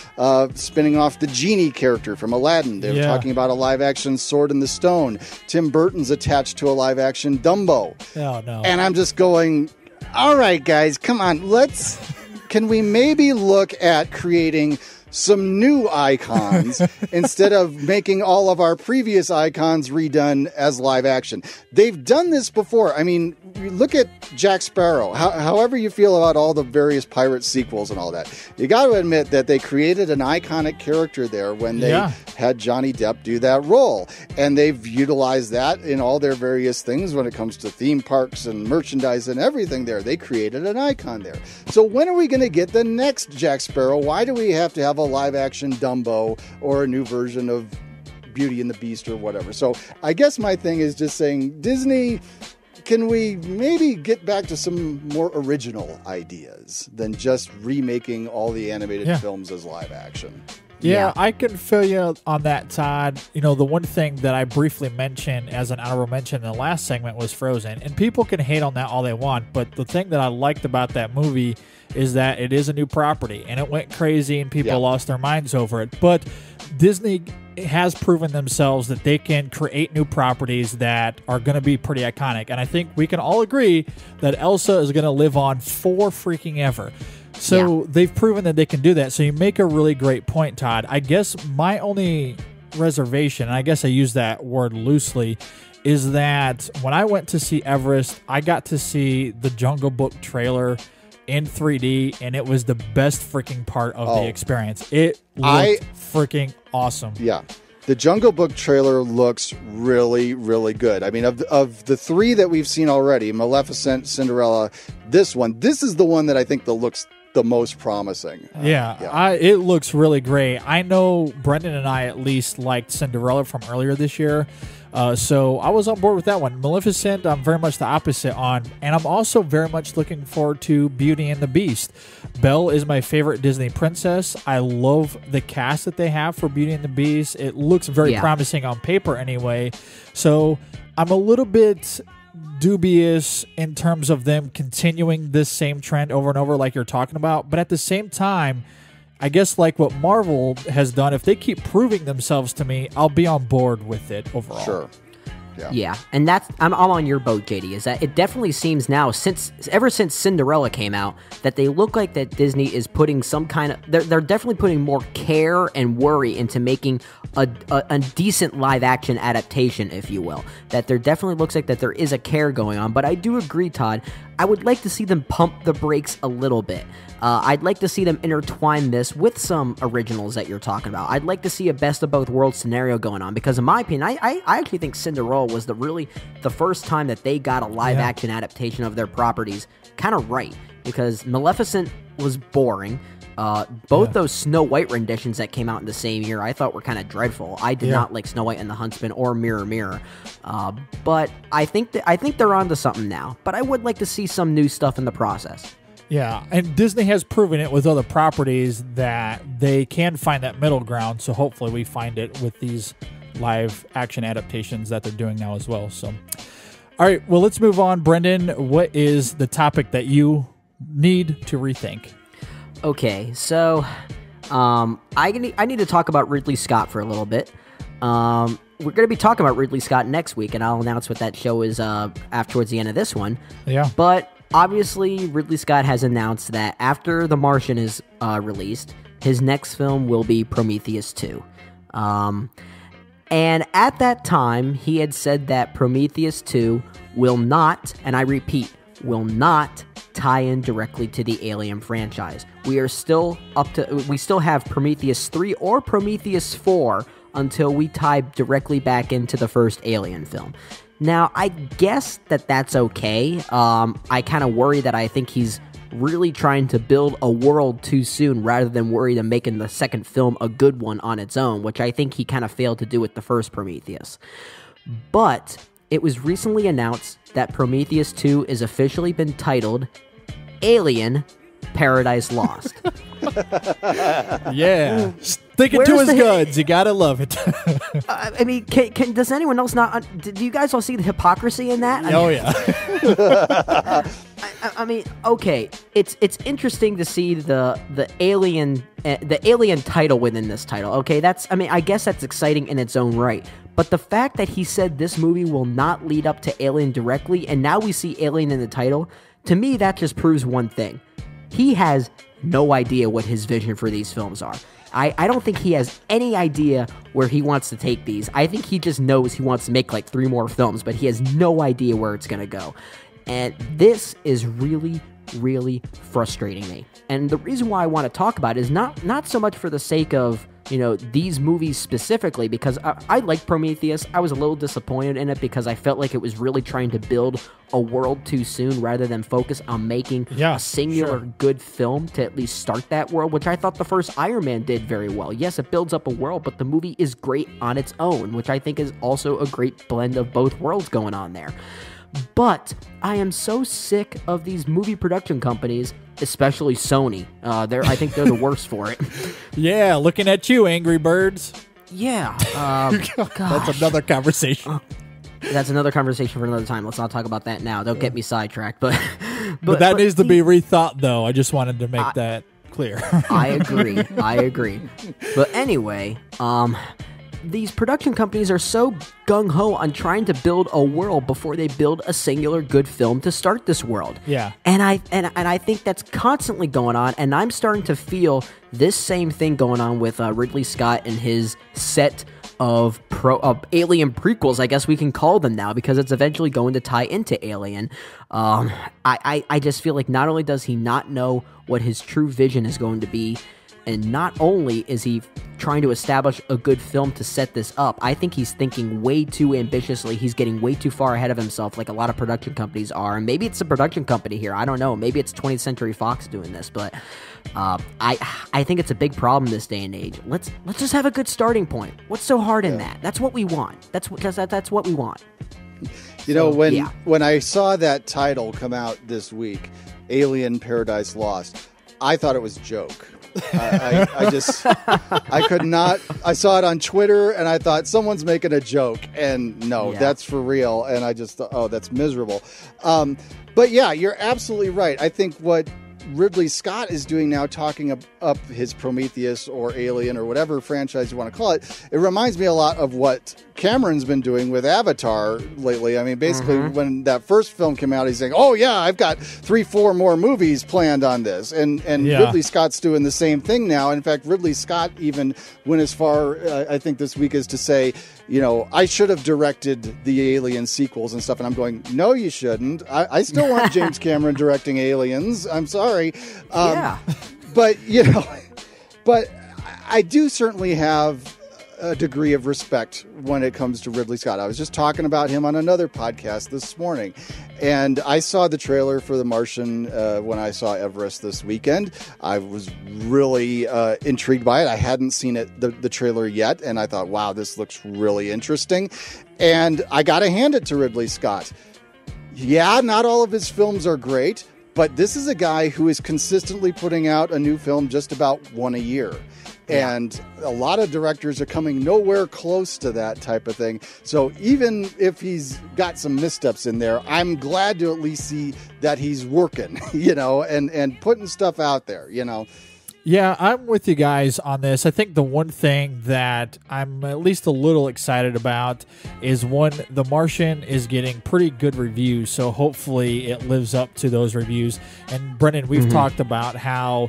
spinning off the genie character from Aladdin. They're talking about a live action Sword in the Stone. Tim Burton's attached to a live action Dumbo. Oh no! And I'm just going, all right, guys, come on, can we maybe look at creating some new icons instead of making all of our previous icons redone as live action? They've done this before. I mean, look at Jack Sparrow. However you feel about all the various pirate sequels and all that, you got to admit that they created an iconic character there when they had Johnny Depp do that role. And they've utilized that in all their various things when it comes to theme parks and merchandise and everything there. They created an icon there. So when are we going to get the next Jack Sparrow? Why do we have to have a live action Dumbo or a new version of Beauty and the Beast or whatever? So I guess my thing is just saying, Disney, can we maybe get back to some more original ideas than just remaking all the animated films as live action? Yeah, I can feel you on that, Todd. The one thing that I briefly mentioned as an honorable mention in the last segment was Frozen. And people can hate on that all they want, but the thing that I liked about that movie is that it is a new property, and it went crazy, and people lost their minds over it. But Disney has proven themselves that they can create new properties that are going to be pretty iconic. And I think we can all agree that Elsa is going to live on for freaking ever. So they've proven that they can do that. So you make a really great point, Todd. I guess my only reservation, and I guess I use that word loosely, is that when I went to see Everest, I got to see the Jungle Book trailer in 3D, and it was the best freaking part of the experience. It looked freaking awesome. Yeah. The Jungle Book trailer looks really, really good. I mean, of the three that we've seen already, Maleficent, Cinderella, this is the one that I think looks the most promising. It looks really great. I know Brendan and I at least liked Cinderella from earlier this year. So I was on board with that one. Maleficent, I'm very much the opposite on. And I'm also very much looking forward to Beauty and the Beast. Belle is my favorite Disney princess. I love the cast that they have for Beauty and the Beast. It looks very promising on paper anyway. So I'm a little bit dubious in terms of them continuing this same trend over and over like you're talking about. But at the same time, I guess like what Marvel has done, if they keep proving themselves to me, I'll be on board with it overall. Sure. Yeah, and I'm on your boat, JD, is that it definitely seems now, ever since Cinderella came out, that they look like that Disney is putting some kind of, they're definitely putting more care and worry into making a decent live-action adaptation, if you will. That there definitely looks like that there is a care going on, but I do agree, Todd, I would like to see them pump the brakes a little bit. I'd like to see them intertwine this with some originals that you're talking about. I'd like to see a best of both worlds scenario going on, because in my opinion, I actually think Cinderella was the first time that they got a live-action adaptation of their properties kind of right, because Maleficent was boring. Both those Snow White renditions that came out in the same year I thought were kind of dreadful. I did not like Snow White and the Huntsman or Mirror Mirror. But I think they're onto something now. But I would like to see some new stuff in the process. Yeah, and Disney has proven it with other properties that they can find that middle ground, so hopefully we find it with these live action adaptations that they're doing now as well. So, all right, well, let's move on. Brendan, what is the topic that you need to rethink? Okay, so I need to talk about Ridley Scott for a little bit. We're going to be talking about Ridley Scott next week, and I'll announce what that show is towards the end of this one. Yeah. But obviously, Ridley Scott has announced that after The Martian is released, his next film will be Prometheus 2. And at that time, he had said that Prometheus 2 will not, and I repeat, will not tie in directly to the Alien franchise. We still have Prometheus 3 or Prometheus 4 until we tie directly back into the first Alien film. Now, I guess that's okay. I kind of worry that I think he's really trying to build a world too soon rather than worried of making the second film a good one on its own, which I think he kind of failed to do with the first Prometheus. But it was recently announced that Prometheus 2 is officially been titled Alien Paradise Lost. Yeah. Sticking to his guns. You gotta love it. I mean, does anyone else not... do you guys all see the hypocrisy in that? Yeah. I mean, okay, it's interesting to see the alien title within this title. Okay, I guess that's exciting in its own right. But the fact that he said this movie will not lead up to Alien directly, and now we see Alien in the title, to me that just proves one thing. He has no idea what his vision for these films are. I don't think he has any idea where he wants to take these. I think he just knows he wants to make like 3 more films, but he has no idea where it's going to go. And this is really, really frustrating me. And the reason why I want to talk about it is not so much for the sake of, these movies specifically, because I like Prometheus. I was a little disappointed in it because I felt like it was really trying to build a world too soon rather than focus on making a singular good film to at least start that world, which I thought the first Iron Man did very well. Yes, it builds up a world, but the movie is great on its own, which I think is also a great blend of both worlds going on there. But I am so sick of these movie production companies, especially Sony. I think they're the worst for it. Yeah, looking at you, Angry Birds. Yeah. That's another conversation. That's another conversation for another time. Let's not talk about that now. Don't get me sidetracked. But that needs to be rethought, though. I just wanted to make that clear. I agree. But anyway, these production companies are so gung-ho on trying to build a world before they build a singular good film to start this world. Yeah. And I think that's constantly going on, and I'm starting to feel this same thing going on with Ridley Scott and his set of Alien prequels, I guess we can call them now, because it's eventually going to tie into Alien. I just feel like not only does he not know what his true vision is going to be, and not only is he trying to establish a good film to set this up, I think he's thinking way too ambitiously. He's getting way too far ahead of himself, like a lot of production companies are. And maybe it's a production company here. I don't know. Maybe it's 20th Century Fox doing this. But I think it's a big problem this day and age. Let's just have a good starting point. What's so hard in that? That's what we want. That's what we want. When I saw that title come out this week, Alien Paradise Lost, I thought it was a joke. I could not. I saw it on Twitter and I thought someone's making a joke, and that's for real. And I just thought, that's miserable. But yeah, you're absolutely right. I think what Ridley Scott is doing now, talking up his Prometheus or Alien or whatever franchise you want to call it, it reminds me a lot of what Cameron's been doing with Avatar lately. I mean, basically, when that first film came out, he's saying, "Oh yeah, I've got 3-4 more movies planned on this," and Ridley Scott's doing the same thing now. In fact, Ridley Scott even went as far, I think this week, as to say, I should have directed the Alien sequels and stuff. And I'm going, no, you shouldn't. I still want James Cameron directing Aliens. I'm sorry. But I do certainly have a degree of respect when it comes to Ridley Scott. I was just talking about him on another podcast this morning, and I saw the trailer for The Martian when I saw Everest this weekend. I was really intrigued by it. I hadn't seen the trailer yet, and I thought, wow, this looks really interesting. And I got to hand it to Ridley Scott. Yeah, not all of his films are great, But this is a guy who is consistently putting out a new film just about one a year. And a lot of directors are coming nowhere close to that type of thing. So even if he's got some missteps in there, I'm glad to at least see that he's working, and putting stuff out there, Yeah, I'm with you guys on this. I think the one thing that I'm at least a little excited about is one, The Martian is getting pretty good reviews, so hopefully it lives up to those reviews. And Brendan, we've talked about how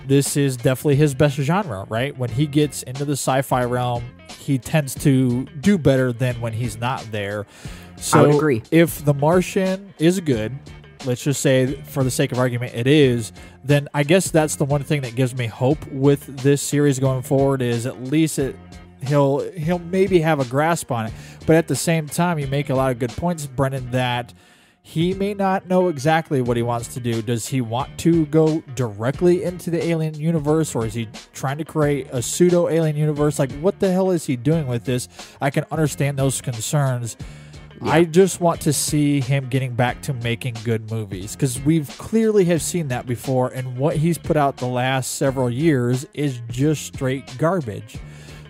this is definitely his best genre, right? When he gets into the sci-fi realm, he tends to do better than when he's not there. So I would agree. If The Martian is good, let's just say for the sake of argument it is, then I guess that's the one thing that gives me hope with this series going forward, is at least he'll maybe have a grasp on it. But at the same time, you make a lot of good points, Brendan, that he may not know exactly what he wants to do. Does he want to go directly into the alien universe, or is he trying to create a pseudo-alien universe? Like, what the hell is he doing with this? I can understand those concerns. Yeah. I just want to see him getting back to making good movies, because we've clearly have seen that before, and what he's put out the last several years is just straight garbage.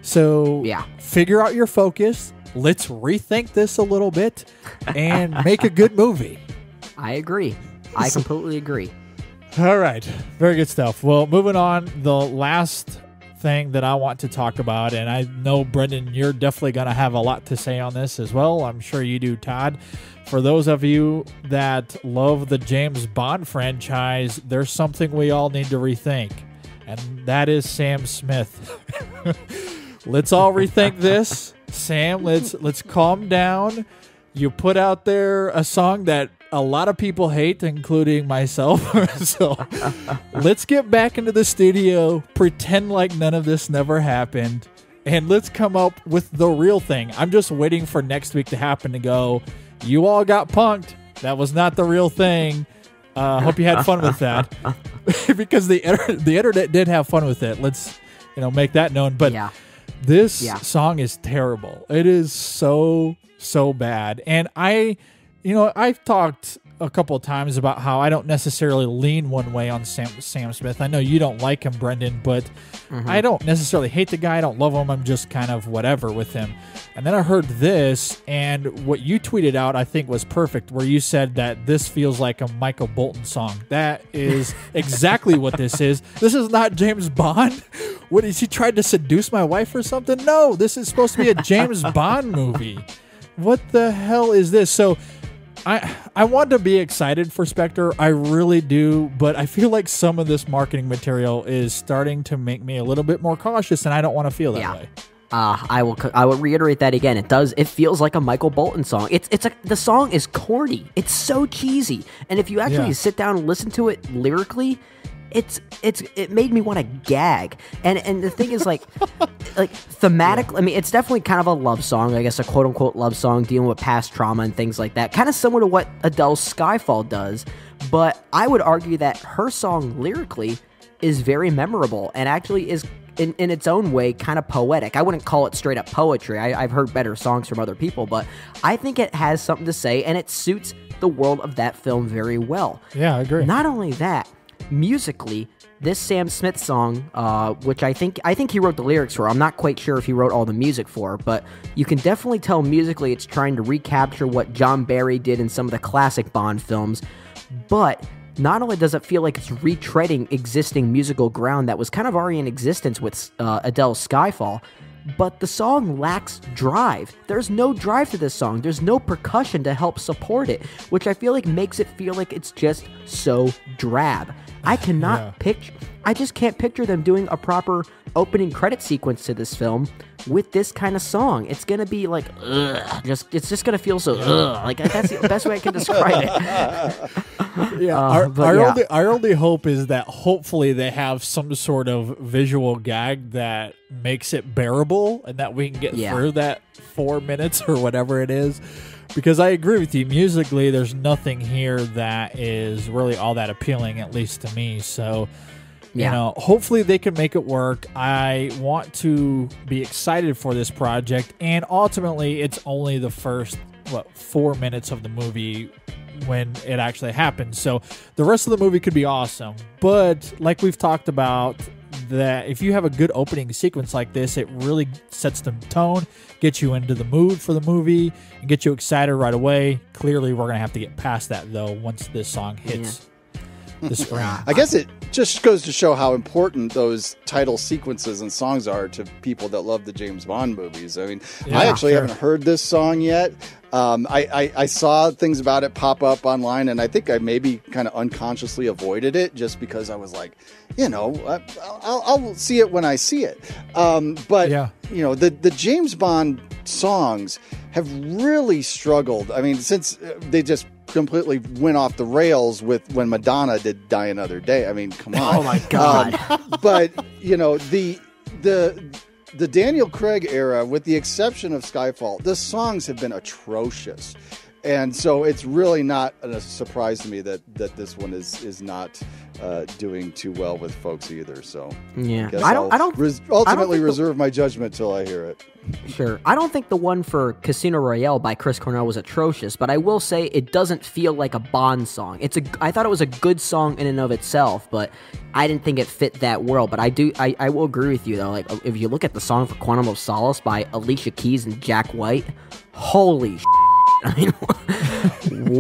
So figure out your focus. Let's rethink this a little bit and make a good movie. I agree. I completely agree. All right. Very good stuff. Well, moving on, the last thing that I want to talk about, and I know, Brendan, you're definitely going to have a lot to say on this as well. I'm sure you do, Todd. For those of you that love the James Bond franchise, there's something we all need to rethink, and that is Sam Smith. Let's all rethink this. Sam, let's calm down. You put out there a song that a lot of people hate, including myself. So let's get back into the studio, pretend like none of this never happened, and let's come up with the real thing. I'm just waiting for next week to happen to go, you all got punked. That was not the real thing. Hope you had fun with that. Because the internet did have fun with it. Let's make that known. But this song is terrible. It is so bad. And I've talked a couple of times about how I don't necessarily lean one way on Sam Smith. I know you don't like him, Brendan, but I don't necessarily hate the guy. I don't love him. I'm just kind of whatever with him. And then I heard this, and what you tweeted out I think was perfect, where you said that this feels like a Michael Bolton song. That is exactly what this is. This is not James Bond. What, is he trying to seduce my wife or something? No, this is supposed to be a James Bond movie. What the hell is this? So I want to be excited for Spectre. I really do, but I feel like some of this marketing material is starting to make me a little bit more cautious, and I don't want to feel that way. I will reiterate that again. It feels like a Michael Bolton song. The song is corny. It's so cheesy. And if you actually sit down and listen to it lyrically, it made me want to gag. And the thing is, like thematic. I mean, it's definitely kind of a love song, I guess, a quote unquote love song dealing with past trauma and things like that. Kind of similar to what Adele's Skyfall does. But I would argue that her song lyrically is very memorable and actually is in its own way kind of poetic. I wouldn't call it straight up poetry. I've heard better songs from other people, but I think it has something to say, and it suits the world of that film very well. Yeah, I agree. Not only that, musically, this Sam Smith song, which I think he wrote the lyrics for. I'm not quite sure if he wrote all the music for, but you can definitely tell musically it's trying to recapture what John Barry did in some of the classic Bond films. But not only does it feel like it's retreading existing musical ground that was kind of already in existence with Adele's Skyfall, but the song lacks drive. There's no drive to this song. There's no percussion to help support it, which I feel like makes it feel like it's just so drab. I cannot picture... I just can't picture them doing a proper opening credit sequence to this film with this kind of song. It's gonna be like, ugh. It's just gonna feel so, ugh. Like, that's the best way I can describe it. Our only hope is that hopefully they have some sort of visual gag that makes it bearable, and that we can get through that 4 minutes or whatever it is. Because I agree with you, musically, there's nothing here that is really all that appealing, at least to me. So, hopefully they can make it work. I want to be excited for this project, and ultimately, it's only the first 4 minutes of the movie when it actually happens. So the rest of the movie could be awesome. But like we've talked about, that if you have a good opening sequence like this, it really sets the tone, gets you into the mood for the movie, and gets you excited right away. Clearly, we're going to have to get past that, though, once this song hits the screen. I guess it just goes to show how important those title sequences and songs are to people that love the James Bond movies. I mean, I actually haven't heard this song yet. I saw things about it pop up online, and I think I maybe kind of unconsciously avoided it just because I was like, I'll see it when I see it. But the James Bond songs have really struggled. I mean, since they just completely went off the rails with when Madonna did Die Another Day. I mean, come on. Oh my God. But the Daniel Craig era, with the exception of Skyfall, the songs have been atrocious. And so it's really not a surprise to me that this one is not doing too well with folks either. So I don't ultimately reserve my judgment till I hear it. Sure. I don't think the one for Casino Royale by Chris Cornell was atrocious, but I will say it doesn't feel like a Bond song. I thought it was a good song in and of itself, but I didn't think it fit that world. But I will agree with you though. Like if you look at the song for Quantum of Solace by Alicia Keys and Jack White, holy shit. I mean,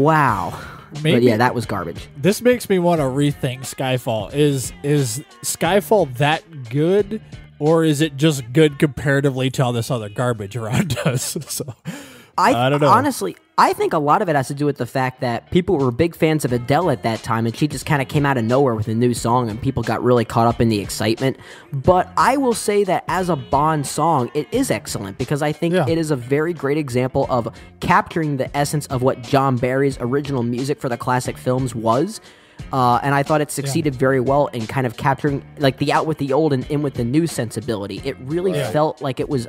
wow. But yeah, that was garbage. This makes me want to rethink Skyfall. Is Skyfall that good, or is it just good comparatively to all this other garbage around us? So I don't know. Honestly, I think a lot of it has to do with the fact that people were big fans of Adele at that time, and she just kind of came out of nowhere with a new song, and people got really caught up in the excitement. But I will say that as a Bond song, it is excellent, because I think it is a very great example of capturing the essence of what John Barry's original music for the classic films was. And I thought it succeeded very well in kind of capturing like the out with the old and in with the new sensibility. It really felt like it was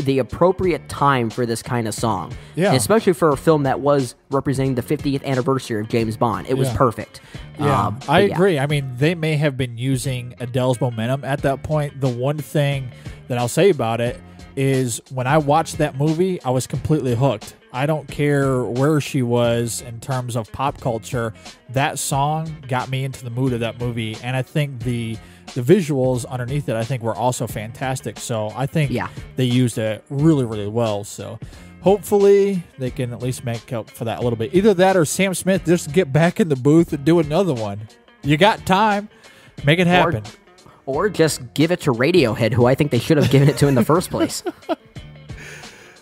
the appropriate time for this kind of song. Yeah. And especially for a film that was representing the 50th anniversary of James Bond. It was perfect. Yeah, I agree. I mean, they may have been using Adele's momentum at that point. The one thing that I'll say about it is when I watched that movie, I was completely hooked. I don't care where she was in terms of pop culture. That song got me into the mood of that movie, and I think the visuals underneath it, I think, were also fantastic. So I think they used it really, really well. So hopefully they can at least make up for that a little bit. Either that or Sam Smith just get back in the booth and do another one. You got time. Make it happen. Or just give it to Radiohead, who I think they should have given it to in the first place.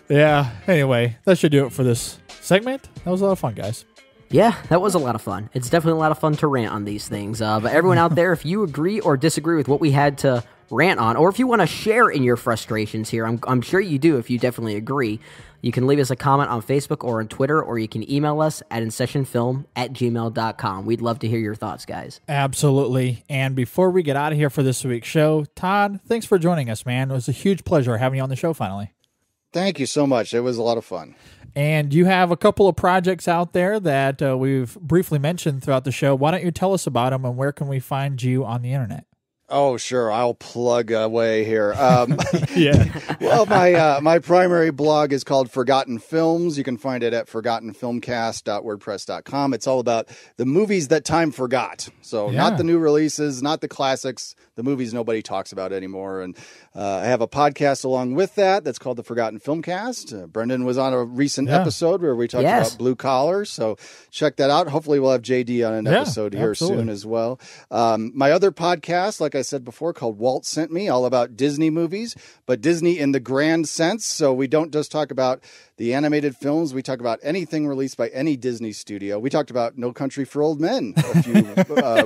Yeah, anyway, that should do it for this segment. That was a lot of fun, guys. Yeah, that was a lot of fun. It's definitely a lot of fun to rant on these things. But everyone out there, if you agree or disagree with what we had to rant on, or if you want to share in your frustrations here, I'm sure you do if you definitely agree, you can leave us a comment on Facebook or on Twitter, or you can email us at InSessionFilm@gmail.com. We'd love to hear your thoughts, guys. Absolutely. And before we get out of here for this week's show, Todd, thanks for joining us, man. It was a huge pleasure having you on the show finally. Thank you so much. It was a lot of fun. And you have a couple of projects out there that we've briefly mentioned throughout the show. Why don't you tell us about them, and where can we find you on the internet? Oh, sure. I'll plug away here. Well, my primary blog is called Forgotten Films. You can find it at forgottenfilmcast.wordpress.com. It's all about the movies that time forgot. So not the new releases, not the classics, the movies nobody talks about anymore. And I have a podcast along with that's called the Forgotten Filmcast. Brendan was on a recent episode where we talked about Blue Collar. So check that out. Hopefully we'll have JD on an episode here soon as well. My other podcast, like I said before, called Walt Sent Me, all about Disney movies, but Disney in the grand sense. So we don't just talk about the animated films. We talk about anything released by any Disney studio. We talked about No Country for Old Men a few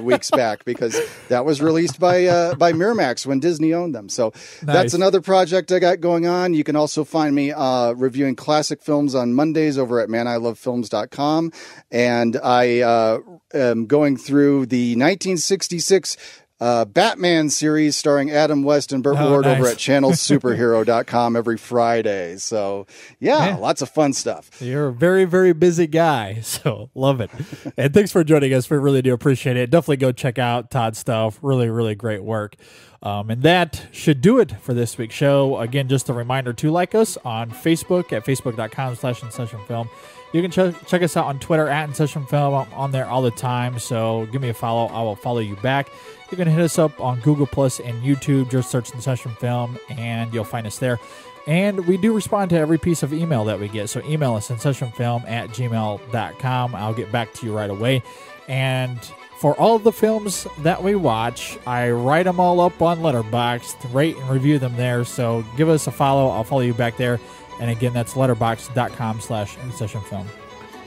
weeks back because that was released by Miramax when Disney owned them. So that's another project I got going on. You can also find me reviewing classic films on Mondays over at manilovefilms.com. And I am going through the 1966 Batman series starring Adam West and Burt Ward over at channelsuperhero.com every Friday. So, lots of fun stuff. You're a very, very busy guy, so love it. And thanks for joining us. We really do appreciate it. Definitely go check out Todd's stuff. Really, really great work. And that should do it for this week's show. Again, just a reminder to like us on Facebook at facebook.com/InSessionFilm. You can check us out on Twitter at InSessionFilm. I'm on there all the time, so give me a follow. I will follow you back. You can hit us up on Google Plus and YouTube. Just search InSession Film, and you'll find us there. And we do respond to every piece of email that we get, so email us InSessionFilm@gmail.com. I'll get back to you right away. And for all of the films that we watch, I write them all up on Letterboxd, rate and review them there. So give us a follow. I'll follow you back there. And again, that's letterboxd.com/InSessionFilm.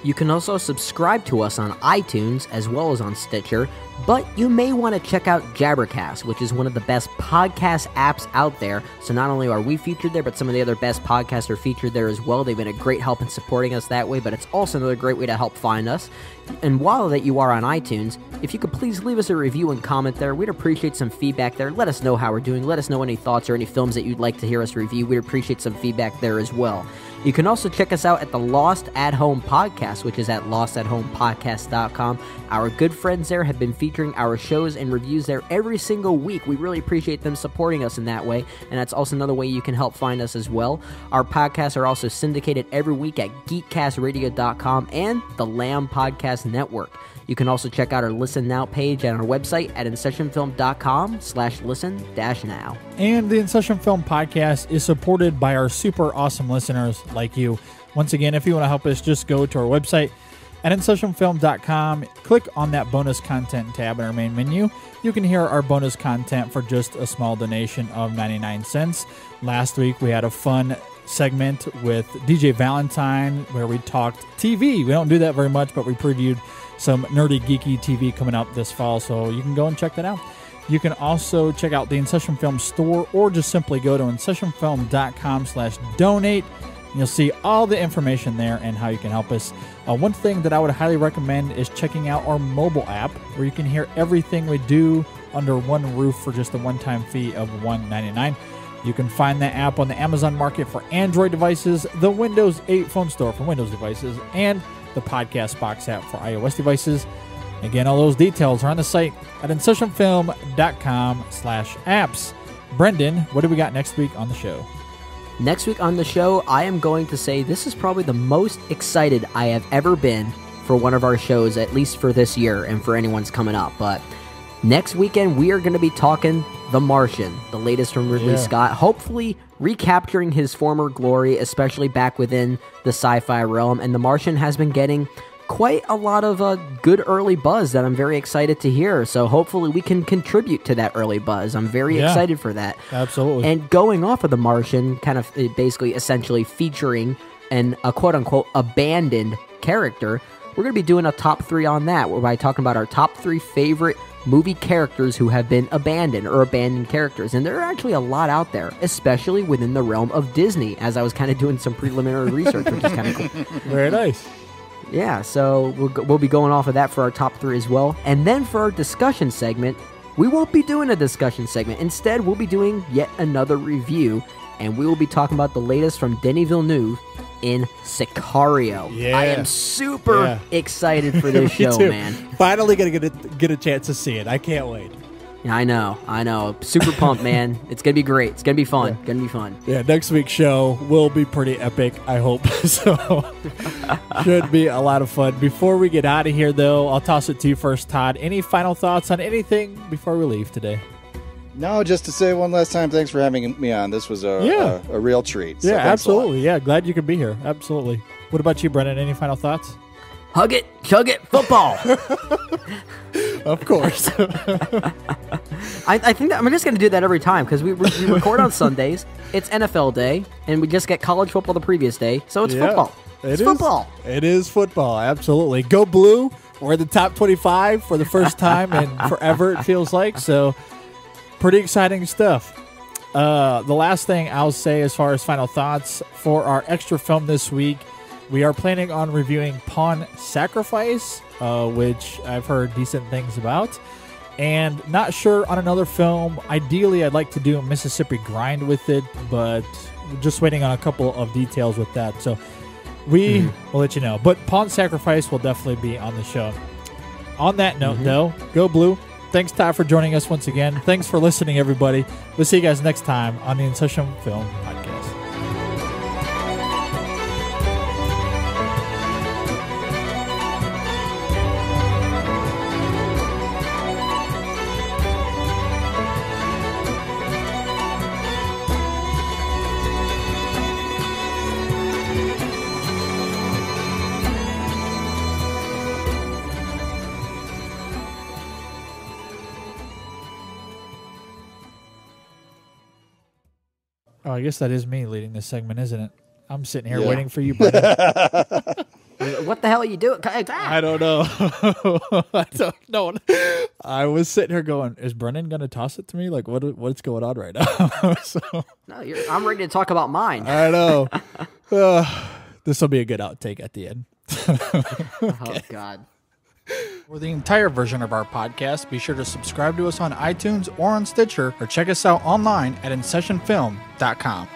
You can also subscribe to us on iTunes as well as on Stitcher, but you may want to check out Jabbercast, which is one of the best podcast apps out there. So not only are we featured there, but some of the other best podcasts are featured there as well. They've been a great help in supporting us that way, but it's also another great way to help find us. And while that you are on iTunes, if you could please leave us a review and comment there, we'd appreciate some feedback there. Let us know how we're doing. Let us know any thoughts or any films that you'd like to hear us review. We'd appreciate some feedback there as well. You can also check us out at the Lost at Home Podcast, which is at lostathomepodcast.com. Our good friends there have been featuring our shows and reviews there every single week. We really appreciate them supporting us in that way, and that's also another way you can help find us as well. Our podcasts are also syndicated every week at geekcastradio.com and the Lamb Podcast Network. You can also check out our Listen Now page at our website at InSessionFilm.com/listen-now. And the InSession Film Podcast is supported by our super awesome listeners like you. Once again, if you want to help us, just go to our website at InSessionFilm.com. Click on that bonus content tab in our main menu. You can hear our bonus content for just a small donation of 99 cents. Last week, we had a fun segment with DJ Valentine where we talked TV. We don't do that very much, but we previewed some nerdy, geeky TV coming out this fall, so you can go and check that out. You can also check out the InSession Film store, or just simply go to InSessionFilm.com/donate. You'll see all the information there and how you can help us. One thing that I would highly recommend is checking out our mobile app, where you can hear everything we do under one roof for just a one-time fee of $1.99. You can find that app on the Amazon Market for Android devices, the Windows 8 phone store for Windows devices, and the Podcast Box app for iOS devices. Again, all those details are on the site at InSessionFilm.com/apps. Brendan, what do we got next week on the show? Next week on the show, I am going to say this is probably the most excited I have ever been for one of our shows, at least for this year and for anyone's coming up. But next weekend, we are going to be talking The Martian, the latest from Ridley Scott, hopefully recapturing his former glory, especially back within the sci-fi realm. And The Martian has been getting quite a lot of good early buzz that I'm very excited to hear. So hopefully we can contribute to that early buzz. I'm very excited for that. Absolutely. And going off of The Martian, kind of basically essentially featuring a quote-unquote abandoned character, we're going to be doing a top 3 on that, whereby talking about our top 3 favorite movie characters who have been abandoned or abandoned characters. And there are actually a lot out there, especially within the realm of Disney, as I was kind of doing some preliminary research, which is kind of cool. Very nice. Yeah, so we'll be going off of that for our top 3 as well. And then for our discussion segment, we won't be doing a discussion segment. Instead, we'll be doing yet another review, and we will be talking about the latest from Denis Villeneuve in Sicario. Yeah. I am super excited for this show, man. Finally gonna get a chance to see it. I can't wait. Yeah, I know. Super pumped, man. It's gonna be great. It's gonna be fun. Gonna be fun. Yeah, next week's show will be pretty epic, I hope. So should be a lot of fun. Before we get out of here, though, I'll toss it to you first, Todd. Any final thoughts on anything before we leave today? No, just to say one last time, thanks for having me on. This was a real treat. So absolutely. Yeah, glad you could be here. Absolutely. What about you, Brennan? Any final thoughts? Hug it, chug it, football. Of course. I think that I'm just going to do that every time because we record on Sundays. It's NFL day, and we just get college football the previous day, so it's football. It's football. It is football, absolutely. Go Blue. We're in the top 25 for the first time in forever, it feels like. So pretty exciting stuff. The last thing I'll say as far as final thoughts for our extra film this week, we are planning on reviewing Pawn Sacrifice, which I've heard decent things about. And not sure on another film. Ideally, I'd like to do a Mississippi Grind with it, but just waiting on a couple of details with that. So we will let you know. But Pawn Sacrifice will definitely be on the show. On that note, though, go Blue. Thanks, Todd, for joining us once again. Thanks for listening, everybody. We'll see you guys next time on the InSession Film Podcast. Oh, I guess that is me leading this segment, isn't it? I'm sitting here waiting for you, Brendan. What the hell are you doing? I don't know. I don't know. I was sitting here going, is Brendan going to toss it to me? Like, what's going on right now? No, I'm ready to talk about mine. I know. This will be a good outtake at the end. Oh, God. For the entire version of our podcast, be sure to subscribe to us on iTunes or on Stitcher, or check us out online at InSessionFilm.com.